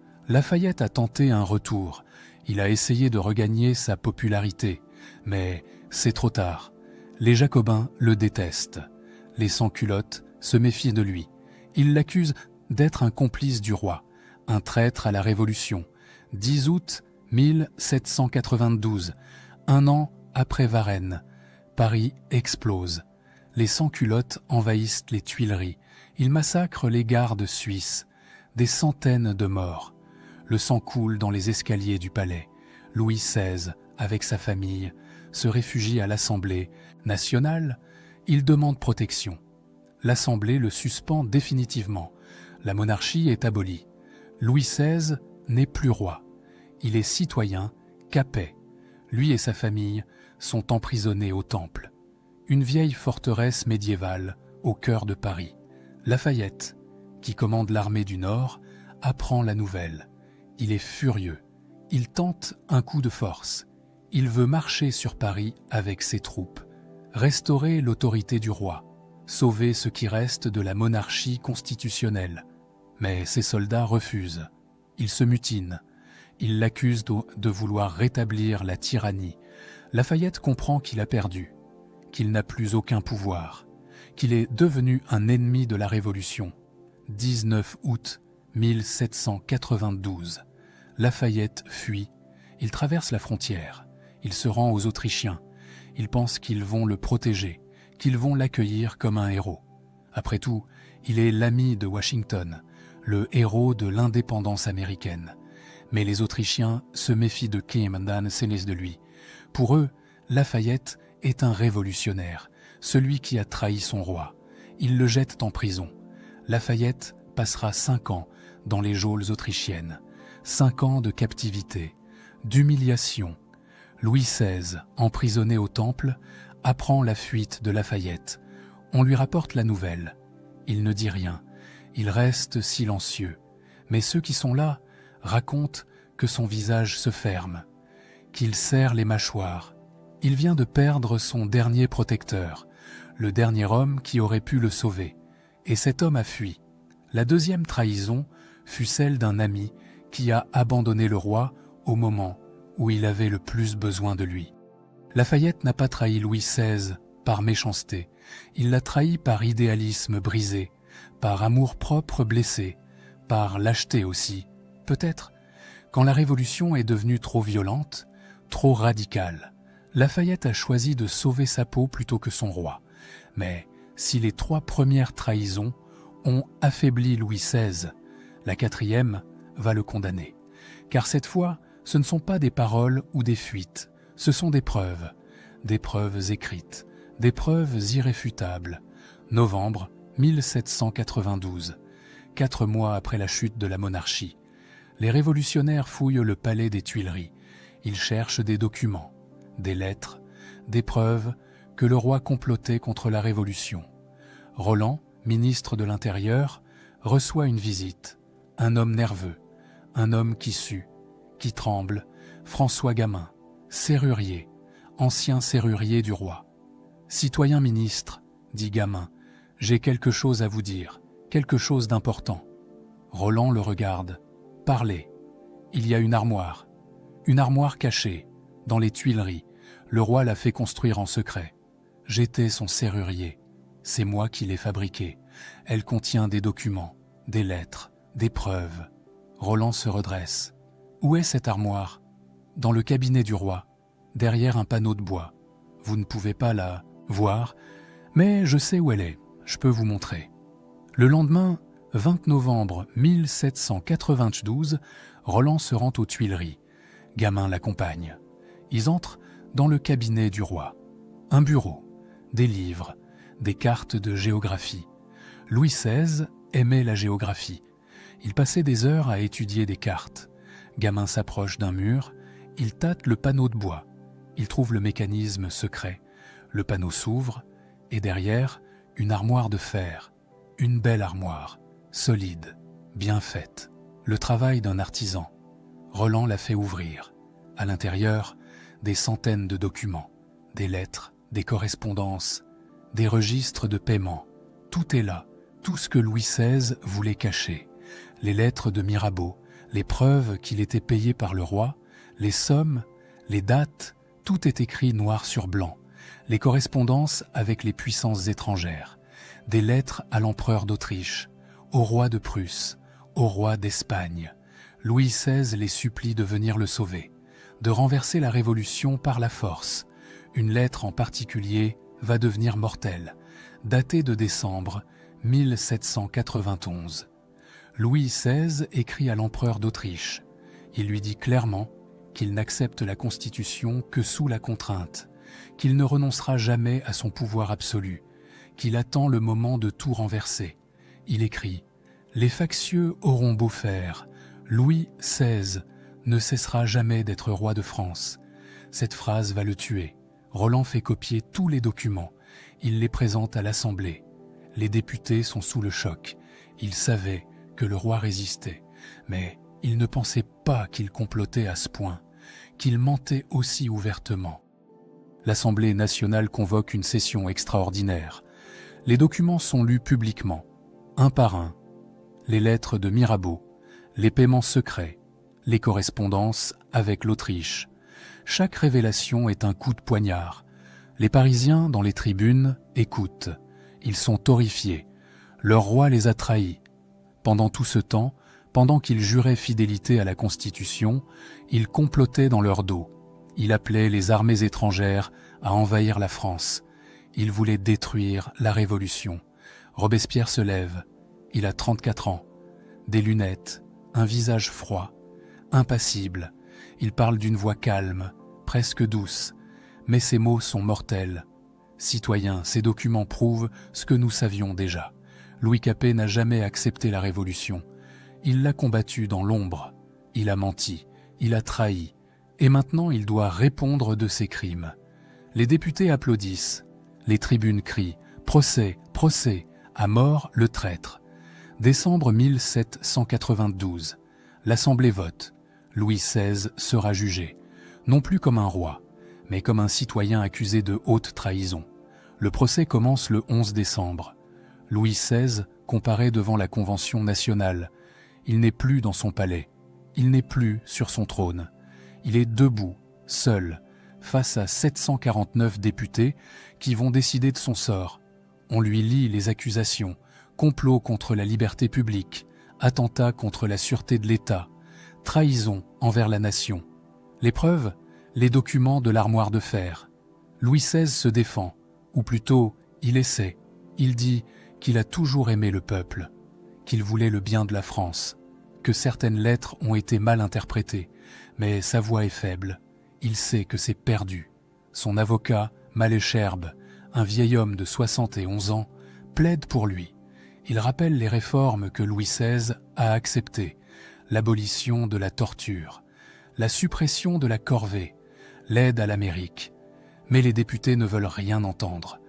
a tenté un retour. Il a essayé de regagner sa popularité. Mais c'est trop tard. Les Jacobins le détestent. Les sans-culottes se méfient de lui. Ils l'accusent d'être un complice du roi, un traître à la Révolution. 10 août 1792, un an après Varennes, Paris explose. Les sans-culottes envahissent les Tuileries. Ils massacrent les gardes suisses. Des centaines de morts. Le sang coule dans les escaliers du palais. Louis XVI, avec sa famille, se réfugie à l'Assemblée nationale. Il demande protection. L'Assemblée le suspend définitivement. La monarchie est abolie. Louis XVI n'est plus roi. Il est citoyen, capet. Lui et sa famille sont emprisonnés au Temple, une vieille forteresse médiévale au cœur de Paris. Lafayette, qui commande l'armée du Nord, apprend la nouvelle. Il est furieux. Il tente un coup de force. Il veut marcher sur Paris avec ses troupes, restaurer l'autorité du roi, sauver ce qui reste de la monarchie constitutionnelle. Mais ses soldats refusent. Ils se mutinent. Ils l'accusent de vouloir rétablir la tyrannie. Lafayette comprend qu'il a perdu, qu'il n'a plus aucun pouvoir, qu'il est devenu un ennemi de la Révolution. 19 août 1792. Lafayette fuit. Il traverse la frontière. Il se rend aux Autrichiens. Il pense qu'ils vont le protéger, qu'ils vont l'accueillir comme un héros. Après tout, il est l'ami de Washington, le héros de l'indépendance américaine. Mais les Autrichiens se méfient de Kim Dansenis de lui. Pour eux, Lafayette est un révolutionnaire, celui qui a trahi son roi. Ils le jettent en prison. Lafayette passera 5 ans dans les geôles autrichiennes. 5 ans de captivité, d'humiliation. Louis XVI, emprisonné au Temple, apprend la fuite de Lafayette. On lui rapporte la nouvelle. Il ne dit rien. Il reste silencieux. Mais ceux qui sont là racontent que son visage se ferme, qu'il serre les mâchoires. Il vient de perdre son dernier protecteur, le dernier homme qui aurait pu le sauver. Et cet homme a fui. La deuxième trahison fut celle d'un ami qui a abandonné le roi au moment où il avait le plus besoin de lui. Lafayette n'a pas trahi Louis XVI par méchanceté. Il l'a trahi par idéalisme brisé, par amour-propre blessé, par lâcheté aussi. Peut-être, quand la Révolution est devenue trop violente, trop radicale, Lafayette a choisi de sauver sa peau plutôt que son roi. Mais si les 3 premières trahisons ont affaibli Louis XVI, la 4e va le condamner. Car cette fois, ce ne sont pas des paroles ou des fuites, ce sont des preuves écrites, des preuves irréfutables. Novembre 1792, 4 mois après la chute de la monarchie. Les révolutionnaires fouillent le palais des Tuileries. Ils cherchent des documents, des lettres, des preuves que le roi complotait contre la Révolution. Roland, ministre de l'Intérieur, reçoit une visite. Un homme nerveux, un homme qui sue, qui tremble, François Gamin, serrurier, ancien serrurier du roi. « Citoyen ministre, dit Gamin, j'ai quelque chose à vous dire, quelque chose d'important. » Roland le regarde. « Parlez. Il y a une armoire cachée, dans les Tuileries. Le roi l'a fait construire en secret. J'étais son serrurier. C'est moi qui l'ai fabriquée. Elle contient des documents, des lettres, des preuves. » Roland se redresse. « Où est cette armoire ? » ?»« Dans le cabinet du roi, derrière un panneau de bois. Vous ne pouvez pas la voir, mais je sais où elle est. Je peux vous montrer. » Le lendemain, 20 novembre 1792, Roland se rend aux Tuileries. Gamin l'accompagne. Ils entrent dans le cabinet du roi. Un bureau, des livres, des cartes de géographie. Louis XVI aimait la géographie. Il passait des heures à étudier des cartes. Gamin s'approche d'un mur, il tâte le panneau de bois. Il trouve le mécanisme secret. Le panneau s'ouvre et derrière, une armoire de fer. Une belle armoire, solide, bien faite. Le travail d'un artisan. Roland l'a fait ouvrir. À l'intérieur, des centaines de documents, des lettres, des correspondances, des registres de paiement. Tout est là, tout ce que Louis XVI voulait cacher. Les lettres de Mirabeau, les preuves qu'il était payé par le roi, les sommes, les dates, tout est écrit noir sur blanc. Les correspondances avec les puissances étrangères, des lettres à l'empereur d'Autriche, au roi de Prusse, au roi d'Espagne. Louis XVI les supplie de venir le sauver, de renverser la Révolution par la force. Une lettre en particulier va devenir mortelle, datée de décembre 1791. Louis XVI écrit à l'empereur d'Autriche. Il lui dit clairement qu'il n'accepte la Constitution que sous la contrainte, qu'il ne renoncera jamais à son pouvoir absolu, qu'il attend le moment de tout renverser. Il écrit « Les factieux auront beau faire, Louis XVI ne cessera jamais d'être roi de France. » Cette phrase va le tuer. Roland fait copier tous les documents. Il les présente à l'Assemblée. Les députés sont sous le choc. Ils savaient que le roi résistait, mais ils ne pensaient pas qu'il complotait à ce point, qu'il mentait aussi ouvertement. L'Assemblée nationale convoque une session extraordinaire. Les documents sont lus publiquement, un par un. Les lettres de Mirabeau, les paiements secrets, les correspondances avec l'Autriche. Chaque révélation est un coup de poignard. Les Parisiens, dans les tribunes, écoutent. Ils sont horrifiés. Leur roi les a trahis. Pendant tout ce temps, pendant qu'ils juraient fidélité à la Constitution, ils complotaient dans leur dos. Il appelait les armées étrangères à envahir la France. Il voulait détruire la Révolution. Robespierre se lève. Il a 34 ans. Des lunettes, un visage froid, impassible. Il parle d'une voix calme, presque douce. Mais ses mots sont mortels. Citoyens, ces documents prouvent ce que nous savions déjà. Louis Capet n'a jamais accepté la Révolution. Il l'a combattue dans l'ombre. Il a menti, il a trahi. Et maintenant il doit répondre de ses crimes. Les députés applaudissent. Les tribunes crient « Procès, procès, à mort le traître ». Décembre 1792. L'Assemblée vote. Louis XVI sera jugé, non plus comme un roi, mais comme un citoyen accusé de haute trahison. Le procès commence le 11 décembre. Louis XVI comparaît devant la Convention nationale. Il n'est plus dans son palais. Il n'est plus sur son trône. Il est debout, seul, face à 749 députés qui vont décider de son sort. On lui lit les accusations, complot contre la liberté publique, attentat contre la sûreté de l'État, trahison envers la nation. Les preuves Les documents de l'armoire de fer. Louis XVI se défend, ou plutôt, il essaie. Il dit qu'il a toujours aimé le peuple, qu'il voulait le bien de la France, que certaines lettres ont été mal interprétées, mais sa voix est faible. Il sait que c'est perdu. Son avocat, Malesherbes, un vieil homme de 71 ans, plaide pour lui. Il rappelle les réformes que Louis XVI a acceptées, l'abolition de la torture, la suppression de la corvée, l'aide à l'Amérique. Mais les députés ne veulent rien entendre.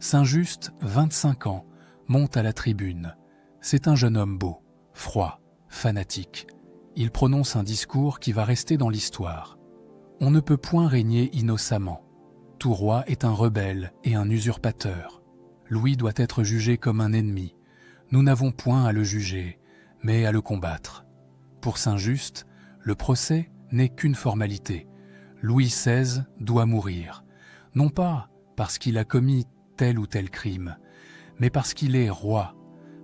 Saint-Just, 25 ans, monte à la tribune. C'est un jeune homme beau, froid, fanatique. Il prononce un discours qui va rester dans l'histoire. On ne peut point régner innocemment. Tout roi est un rebelle et un usurpateur. Louis doit être jugé comme un ennemi. Nous n'avons point à le juger, mais à le combattre. Pour Saint-Just, le procès n'est qu'une formalité. Louis XVI doit mourir, non pas parce qu'il a commis tel ou tel crime, mais parce qu'il est roi,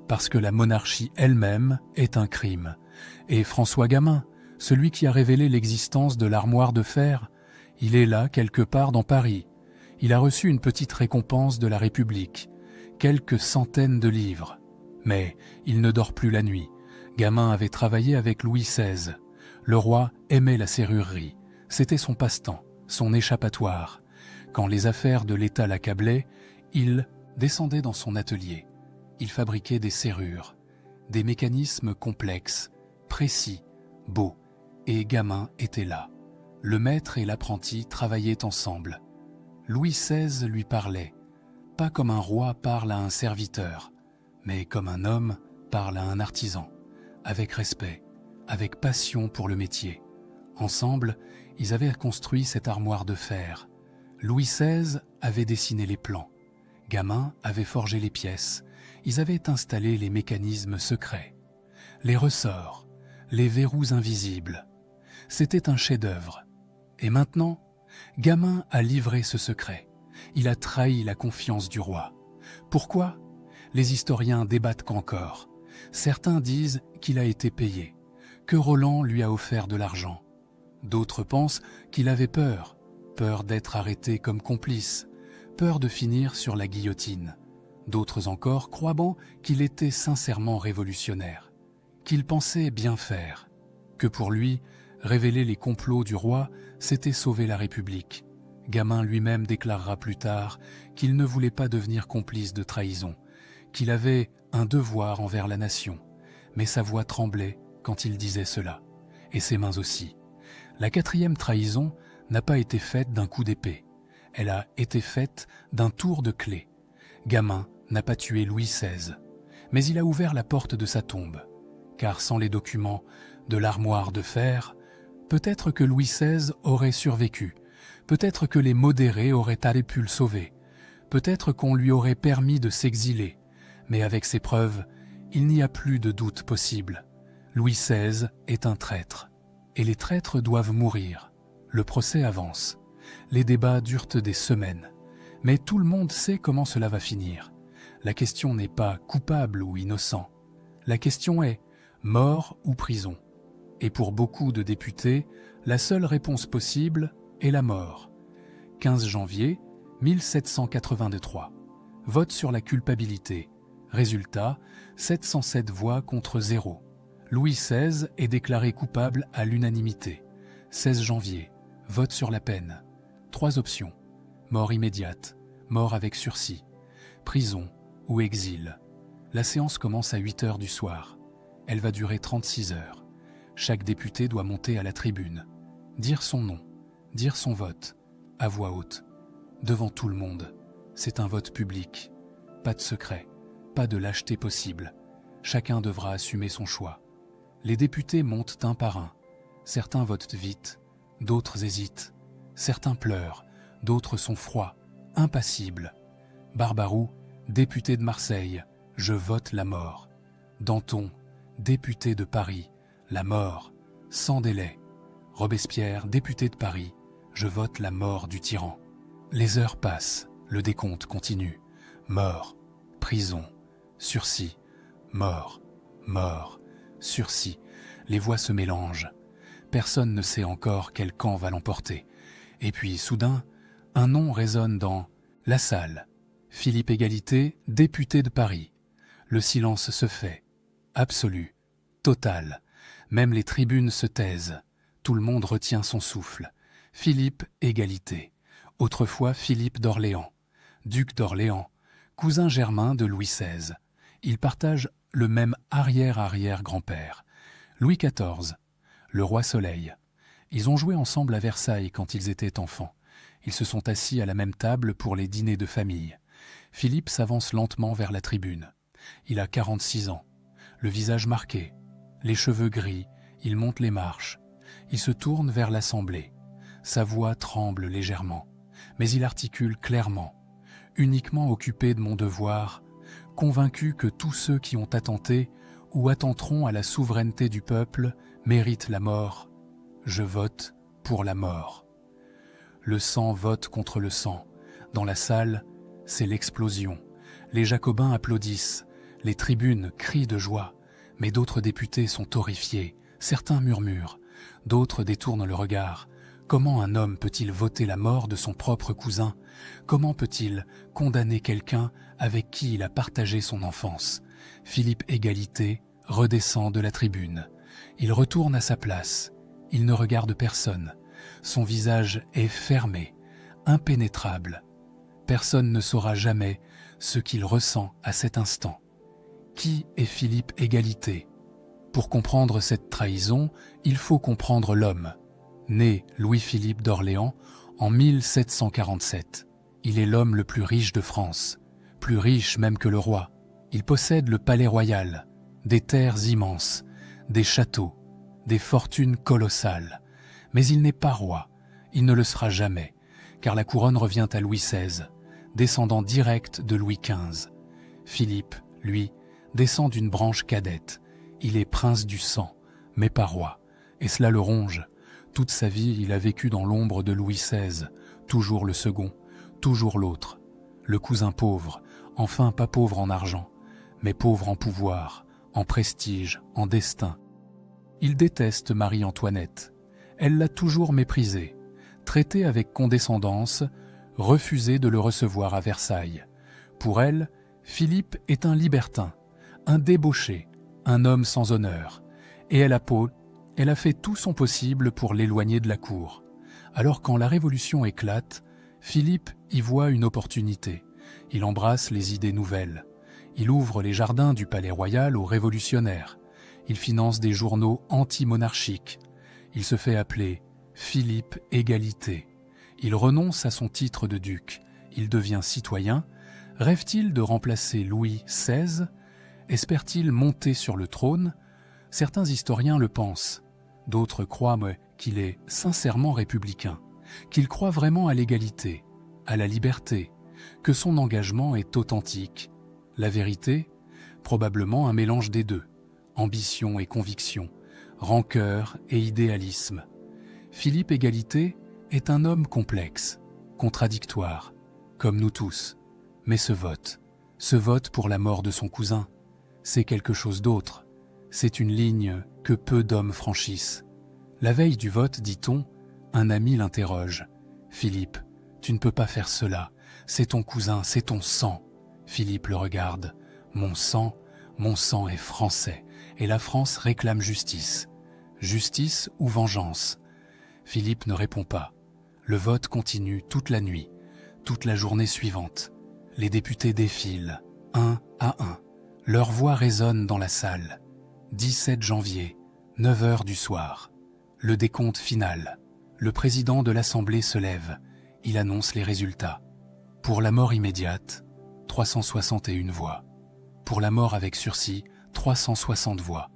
parce que la monarchie elle-même est un crime. Et François Gamin, celui qui a révélé l'existence de l'armoire de fer, il est là quelque part dans Paris. Il a reçu une petite récompense de la République, quelques centaines de livres. Mais il ne dort plus la nuit. Gamin avait travaillé avec Louis XVI. Le roi aimait la serrurerie. C'était son passe-temps, son échappatoire. Quand les affaires de l'État l'accablaient, il descendait dans son atelier. Il fabriquait des serrures, des mécanismes complexes, précis, beaux. Et Gamin était là. Le maître et l'apprenti travaillaient ensemble. Louis XVI lui parlait, pas comme un roi parle à un serviteur, mais comme un homme parle à un artisan, avec respect, avec passion pour le métier. Ensemble, ils avaient construit cette armoire de fer. Louis XVI avait dessiné les plans. Gamin avait forgé les pièces. Ils avaient installé les mécanismes secrets, les ressorts, les verrous invisibles. C'était un chef-d'œuvre. Et maintenant, Gamin a livré ce secret. Il a trahi la confiance du roi. Pourquoi ? Les historiens débattent encore. Certains disent qu'il a été payé, que Roland lui a offert de l'argent. D'autres pensent qu'il avait peur d'être arrêté comme complice, peur de finir sur la guillotine. D'autres encore croient bon qu'il était sincèrement révolutionnaire, qu'il pensait bien faire, que pour lui, révéler les complots du roi, c'était sauver la République. Gamin lui-même déclarera plus tard qu'il ne voulait pas devenir complice de trahison, qu'il avait un devoir envers la nation, mais sa voix tremblait quand il disait cela, et ses mains aussi. La 4e trahison n'a pas été faite d'un coup d'épée, elle a été faite d'un tour de clé. Gamin n'a pas tué Louis XVI, mais il a ouvert la porte de sa tombe, car sans les documents de l'armoire de fer, peut-être que Louis XVI aurait survécu, peut-être que les modérés auraient allé pu le sauver, peut-être qu'on lui aurait permis de s'exiler, mais avec ces preuves, il n'y a plus de doute possible. Louis XVI est un traître, et les traîtres doivent mourir. Le procès avance, les débats durent des semaines, mais tout le monde sait comment cela va finir. La question n'est pas coupable ou innocent, la question est mort ou prison. Et pour beaucoup de députés, la seule réponse possible est la mort. 15 janvier 1783. Vote sur la culpabilité. Résultat, 707 voix contre 0. Louis XVI est déclaré coupable à l'unanimité. 16 janvier. Vote sur la peine. 3 options. Mort immédiate, mort avec sursis, prison ou exil. La séance commence à 8 heures du soir. Elle va durer 36 heures. Chaque député doit monter à la tribune, dire son nom, dire son vote, à voix haute, devant tout le monde. C'est un vote public. Pas de secret, pas de lâcheté possible. Chacun devra assumer son choix. Les députés montent un par un. Certains votent vite, d'autres hésitent. Certains pleurent, d'autres sont froids, impassibles. Barbaroux, député de Marseille, je vote la mort. Danton, député de Paris, la mort, sans délai. Robespierre, député de Paris, je vote la mort du tyran. Les heures passent, le décompte continue. Mort, prison, sursis, mort, mort, sursis. Les voix se mélangent. Personne ne sait encore quel camp va l'emporter. Et puis, soudain, un nom résonne dans la salle. Philippe Égalité, député de Paris. Le silence se fait. Absolu. Total. Même les tribunes se taisent. Tout le monde retient son souffle. Philippe Égalité. Autrefois Philippe d'Orléans. Duc d'Orléans. Cousin germain de Louis XVI. Ils partagent le même arrière-arrière-grand-père. Louis XIV. Le roi Soleil. Ils ont joué ensemble à Versailles quand ils étaient enfants. Ils se sont assis à la même table pour les dîners de famille. Philippe s'avance lentement vers la tribune. Il a 46 ans. Le visage marqué, les cheveux gris, il monte les marches. Il se tourne vers l'Assemblée. Sa voix tremble légèrement, mais il articule clairement. Uniquement occupé de mon devoir, convaincu que tous ceux qui ont attenté ou attenteront à la souveraineté du peuple méritent la mort, je vote pour la mort. Le sang vote contre le sang. Dans la salle, c'est l'explosion. Les Jacobins applaudissent. Les tribunes crient de joie. Mais d'autres députés sont horrifiés. Certains murmurent. D'autres détournent le regard. Comment un homme peut-il voter la mort de son propre cousin? Comment peut-il condamner quelqu'un avec qui il a partagé son enfance? Philippe Égalité redescend de la tribune. Il retourne à sa place. Il ne regarde personne. Son visage est fermé, impénétrable. Personne ne saura jamais ce qu'il ressent à cet instant. Qui est Philippe Égalité? Pour comprendre cette trahison, il faut comprendre l'homme. Né Louis-Philippe d'Orléans en 1747, il est l'homme le plus riche de France, plus riche même que le roi. Il possède le palais royal, des terres immenses, des châteaux, des fortunes colossales. Mais il n'est pas roi, il ne le sera jamais, car la couronne revient à Louis XVI, descendant direct de Louis XV. Philippe, lui, descend d'une branche cadette. Il est prince du sang, mais pas roi, et cela le ronge. Toute sa vie, il a vécu dans l'ombre de Louis XVI, toujours le second, toujours l'autre. Le cousin pauvre, enfin pas pauvre en argent, mais pauvre en pouvoir, en prestige, en destin. Il déteste Marie-Antoinette. Elle l'a toujours méprisé, traité avec condescendance, refusé de le recevoir à Versailles. Pour elle, Philippe est un libertin, un débauché, un homme sans honneur, et elle a fait tout son possible pour l'éloigner de la cour. Alors quand la Révolution éclate, Philippe y voit une opportunité. Il embrasse les idées nouvelles. Il ouvre les jardins du Palais Royal aux révolutionnaires. Il finance des journaux anti-monarchiques. Il se fait appeler Philippe Égalité. Il renonce à son titre de duc. Il devient citoyen. Rêve-t-il de remplacer Louis XVI? Espère-t-il monter sur le trône? Certains historiens le pensent. D'autres croient qu'il est sincèrement républicain, qu'il croit vraiment à l'égalité, à la liberté, que son engagement est authentique. La vérité? Probablement un mélange des deux. Ambition et conviction, rancœur et idéalisme. Philippe Égalité est un homme complexe, contradictoire, comme nous tous. Mais ce vote pour la mort de son cousin, c'est quelque chose d'autre. C'est une ligne que peu d'hommes franchissent. La veille du vote, dit-on, un ami l'interroge. « Philippe, tu ne peux pas faire cela. C'est ton cousin, c'est ton sang. » Philippe le regarde. « Mon sang est français, et la France réclame justice. Justice ou vengeance ?» Philippe ne répond pas. Le vote continue toute la nuit, toute la journée suivante. Les députés défilent, un à un. Leur voix résonne dans la salle. 17 janvier, 9 heures du soir. Le décompte final. Le président de l'Assemblée se lève. Il annonce les résultats. Pour la mort immédiate, 361 voix. Pour la mort avec sursis, 360 voix.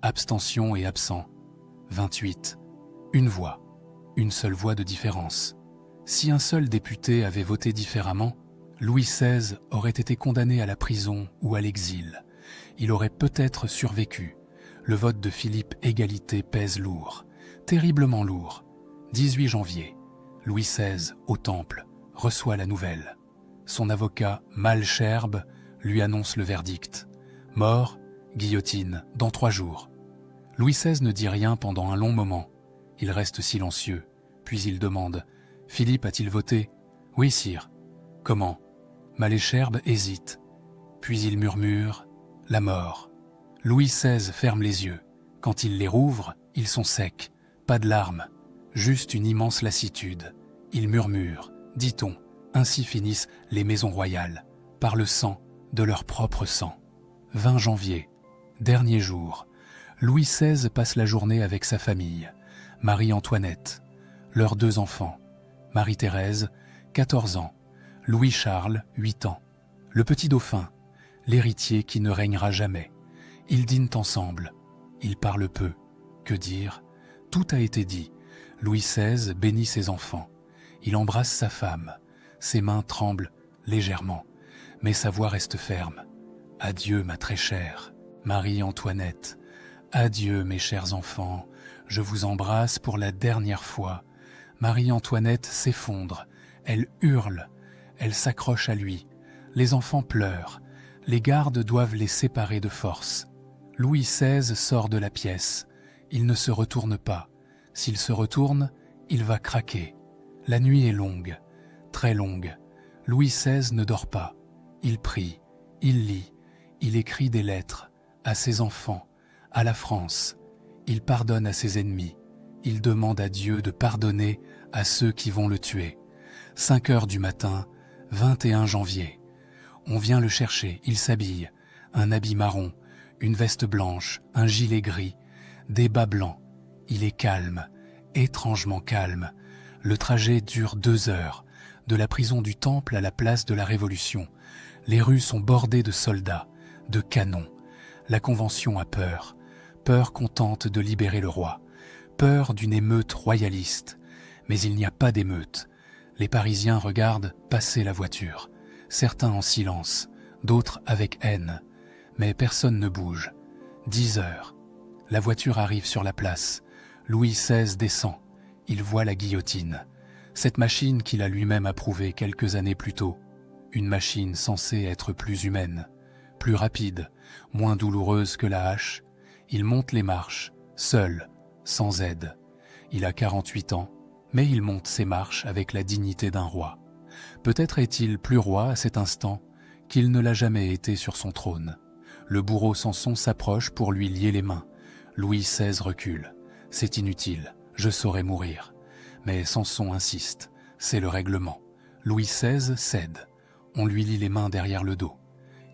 Abstention et absent, 28. Une voix. Une seule voix de différence. Si un seul député avait voté différemment, Louis XVI aurait été condamné à la prison ou à l'exil. Il aurait peut-être survécu. Le vote de Philippe Égalité pèse lourd, terriblement lourd. 18 janvier, Louis XVI, au Temple, reçoit la nouvelle. Son avocat, Malesherbes, lui annonce le verdict. Mort, guillotine, dans 3 jours. Louis XVI ne dit rien pendant un long moment. Il reste silencieux, puis il demande « Philippe a-t-il voté? Oui, sire. Comment? Malesherbes hésite. Puis il murmure « La mort ». Louis XVI ferme les yeux. Quand il les rouvre, ils sont secs, pas de larmes, juste une immense lassitude. Il murmure, dit-on, ainsi finissent les maisons royales, par le sang de leur propre sang. 20 janvier, dernier jour, Louis XVI passe la journée avec sa famille, Marie-Antoinette, leurs 2 enfants, Marie-Thérèse, 14 ans, Louis-Charles, 8 ans, le petit dauphin, l'héritier qui ne régnera jamais. Ils dînent ensemble, ils parlent peu. Que dire? Tout a été dit. Louis XVI bénit ses enfants. Il embrasse sa femme. Ses mains tremblent légèrement, mais sa voix reste ferme. Adieu, ma très chère Marie-Antoinette. Adieu, mes chers enfants. Je vous embrasse pour la dernière fois. Marie-Antoinette s'effondre. Elle hurle. Elle s'accroche à lui. Les enfants pleurent. Les gardes doivent les séparer de force. Louis XVI sort de la pièce. Il ne se retourne pas. S'il se retourne, il va craquer. La nuit est longue, très longue. Louis XVI ne dort pas. Il prie, il lit, il écrit des lettres à ses enfants, à la France. Il pardonne à ses ennemis. Il demande à Dieu de pardonner à ceux qui vont le tuer. 5 heures du matin, 21 janvier. On vient le chercher, il s'habille. Un habit marron, une veste blanche, un gilet gris, des bas blancs. Il est calme, étrangement calme. Le trajet dure 2 heures, de la prison du Temple à la place de la Révolution. Les rues sont bordées de soldats, de canons. La Convention a peur. Peur qu'on tente de libérer le roi. Peur d'une émeute royaliste. Mais il n'y a pas d'émeute. Les Parisiens regardent passer la voiture. Certains en silence, d'autres avec haine. Mais personne ne bouge. 10 heures. La voiture arrive sur la place. Louis XVI descend. Il voit la guillotine. Cette machine qu'il a lui-même approuvée quelques années plus tôt. Une machine censée être plus humaine, plus rapide, moins douloureuse que la hache. Il monte les marches, seul, sans aide. Il a 48 ans, mais il monte ses marches avec la dignité d'un roi. Peut-être est-il plus roi à cet instant qu'il ne l'a jamais été sur son trône. Le bourreau Samson s'approche pour lui lier les mains. Louis XVI recule. C'est inutile, je saurai mourir. Mais Samson insiste, c'est le règlement. Louis XVI cède. On lui lie les mains derrière le dos.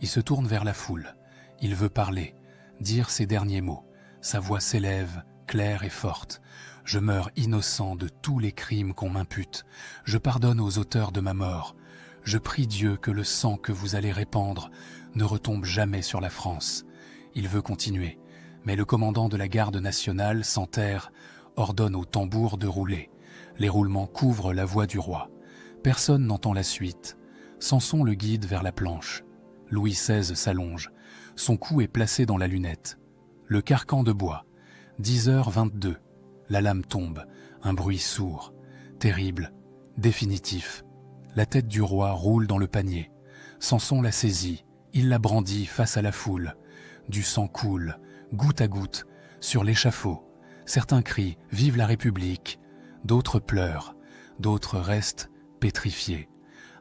Il se tourne vers la foule. Il veut parler, dire ses derniers mots. Sa voix s'élève, claire et forte. Je meurs innocent de tous les crimes qu'on m'impute. Je pardonne aux auteurs de ma mort. Je prie Dieu que le sang que vous allez répandre ne retombe jamais sur la France. Il veut continuer, mais le commandant de la garde nationale, Santerre, ordonne aux tambours de rouler. Les roulements couvrent la voix du roi. Personne n'entend la suite. Samson le guide vers la planche. Louis XVI s'allonge. Son cou est placé dans la lunette. Le carcan de bois. 10h22. La lame tombe. Un bruit sourd. Terrible. Définitif. La tête du roi roule dans le panier. Samson la saisit. Il la brandit face à la foule. Du sang coule, goutte à goutte, sur l'échafaud. Certains crient « Vive la République !» D'autres pleurent. D'autres restent pétrifiés.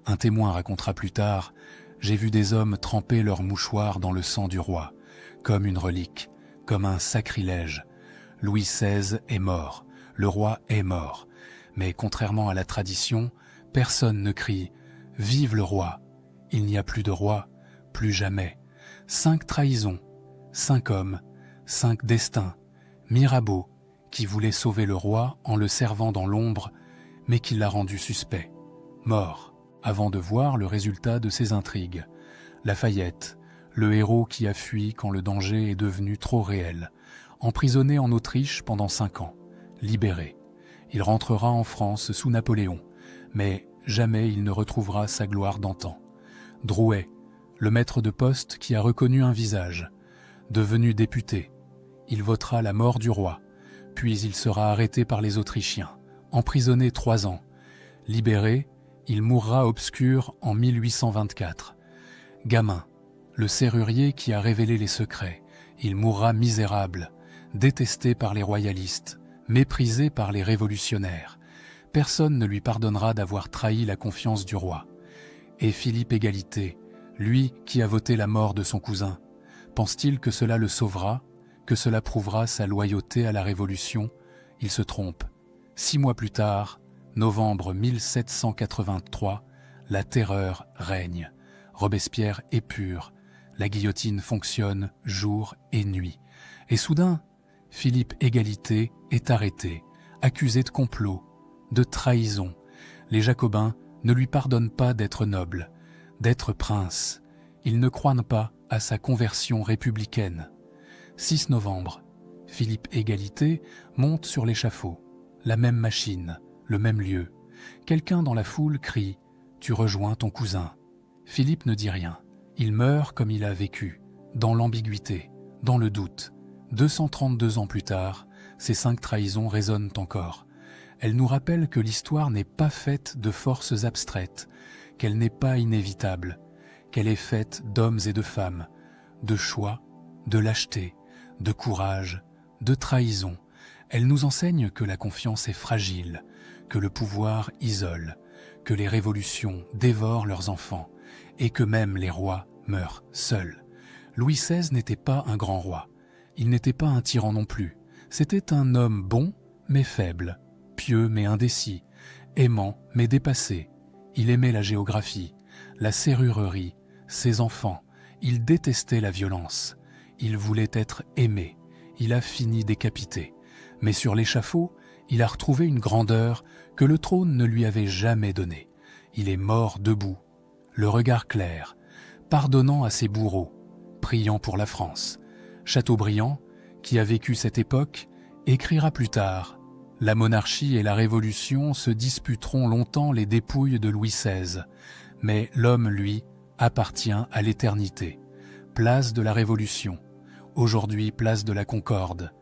Un témoin racontera plus tard « J'ai vu des hommes tremper leurs mouchoirs dans le sang du roi, comme une relique, comme un sacrilège. Louis XVI est mort, le roi est mort. Mais contrairement à la tradition, personne ne crie « Vive le roi !» Il n'y a plus de roi, plus jamais. 5 trahisons, 5 hommes, 5 destins. Mirabeau, qui voulait sauver le roi en le servant dans l'ombre, mais qui l'a rendu suspect. Mort, avant de voir le résultat de ses intrigues. Lafayette, le héros qui a fui quand le danger est devenu trop réel. Emprisonné en Autriche pendant 5 ans. Libéré. Il rentrera en France sous Napoléon, mais jamais il ne retrouvera sa gloire d'antan. Drouet, le maître de poste qui a reconnu un visage. Devenu député, il votera la mort du roi, puis il sera arrêté par les Autrichiens, emprisonné 3 ans. Libéré, il mourra obscur en 1824. Gamin, le serrurier qui a révélé les secrets, il mourra misérable, détesté par les royalistes, méprisé par les révolutionnaires. Personne ne lui pardonnera d'avoir trahi la confiance du roi. Et Philippe Égalité, lui qui a voté la mort de son cousin, pense-t-il que cela le sauvera, que cela prouvera sa loyauté à la Révolution? Il se trompe. 6 mois plus tard, novembre 1783, la terreur règne. Robespierre épure. La guillotine fonctionne jour et nuit. Et soudain, Philippe Égalité est arrêté, accusé de complot, de trahison. Les Jacobins ne lui pardonnent pas d'être noble, d'être prince. Ils ne croient pas à sa conversion républicaine. 6 novembre, Philippe Égalité monte sur l'échafaud. La même machine, le même lieu. Quelqu'un dans la foule crie « Tu rejoins ton cousin ». Philippe ne dit rien. Il meurt comme il a vécu, dans l'ambiguïté, dans le doute. 232 ans plus tard, ces 5 trahisons résonnent encore. Elles nous rappellent que l'histoire n'est pas faite de forces abstraites, qu'elle n'est pas inévitable, qu'elle est faite d'hommes et de femmes, de choix, de lâcheté, de courage, de trahison. Elle nous enseigne que la confiance est fragile, que le pouvoir isole, que les révolutions dévorent leurs enfants et que même les rois meurent seuls. Louis XVI n'était pas un grand roi. Il n'était pas un tyran non plus. C'était un homme bon mais faible, pieux mais indécis, aimant mais dépassé. Il aimait la géographie, la serrurerie, ses enfants. Il détestait la violence. Il voulait être aimé. Il a fini décapité. Mais sur l'échafaud, il a retrouvé une grandeur que le trône ne lui avait jamais donnée. Il est mort debout, le regard clair, pardonnant à ses bourreaux, priant pour la France. Chateaubriand, qui a vécu cette époque, écrira plus tard « La monarchie et la Révolution se disputeront longtemps les dépouilles de Louis XVI, mais l'homme, lui, appartient à l'éternité. Place de la Révolution, aujourd'hui place de la Concorde.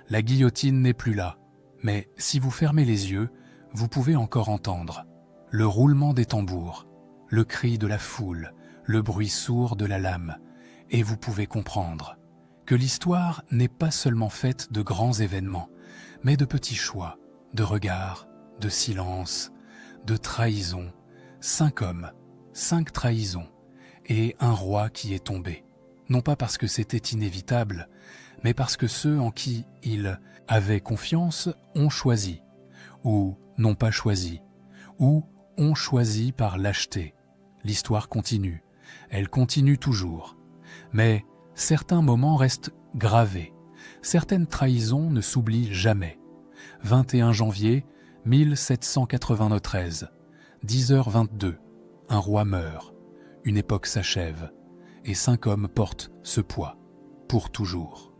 La guillotine n'est plus là, mais si vous fermez les yeux, vous pouvez encore entendre le roulement des tambours, le cri de la foule, le bruit sourd de la lame, et vous pouvez comprendre que l'histoire n'est pas seulement faite de grands événements, mais de petits choix, de regards, de silence, de trahisons. 5 hommes, 5 trahisons, et un roi qui est tombé. Non pas parce que c'était inévitable, mais parce que ceux en qui il avait confiance ont choisi, ou n'ont pas choisi, ou ont choisi par lâcheté. L'histoire continue, elle continue toujours. Mais certains moments restent gravés, certaines trahisons ne s'oublient jamais. 21 janvier 1793, 10h22, un roi meurt, une époque s'achève, et 5 hommes portent ce poids, pour toujours.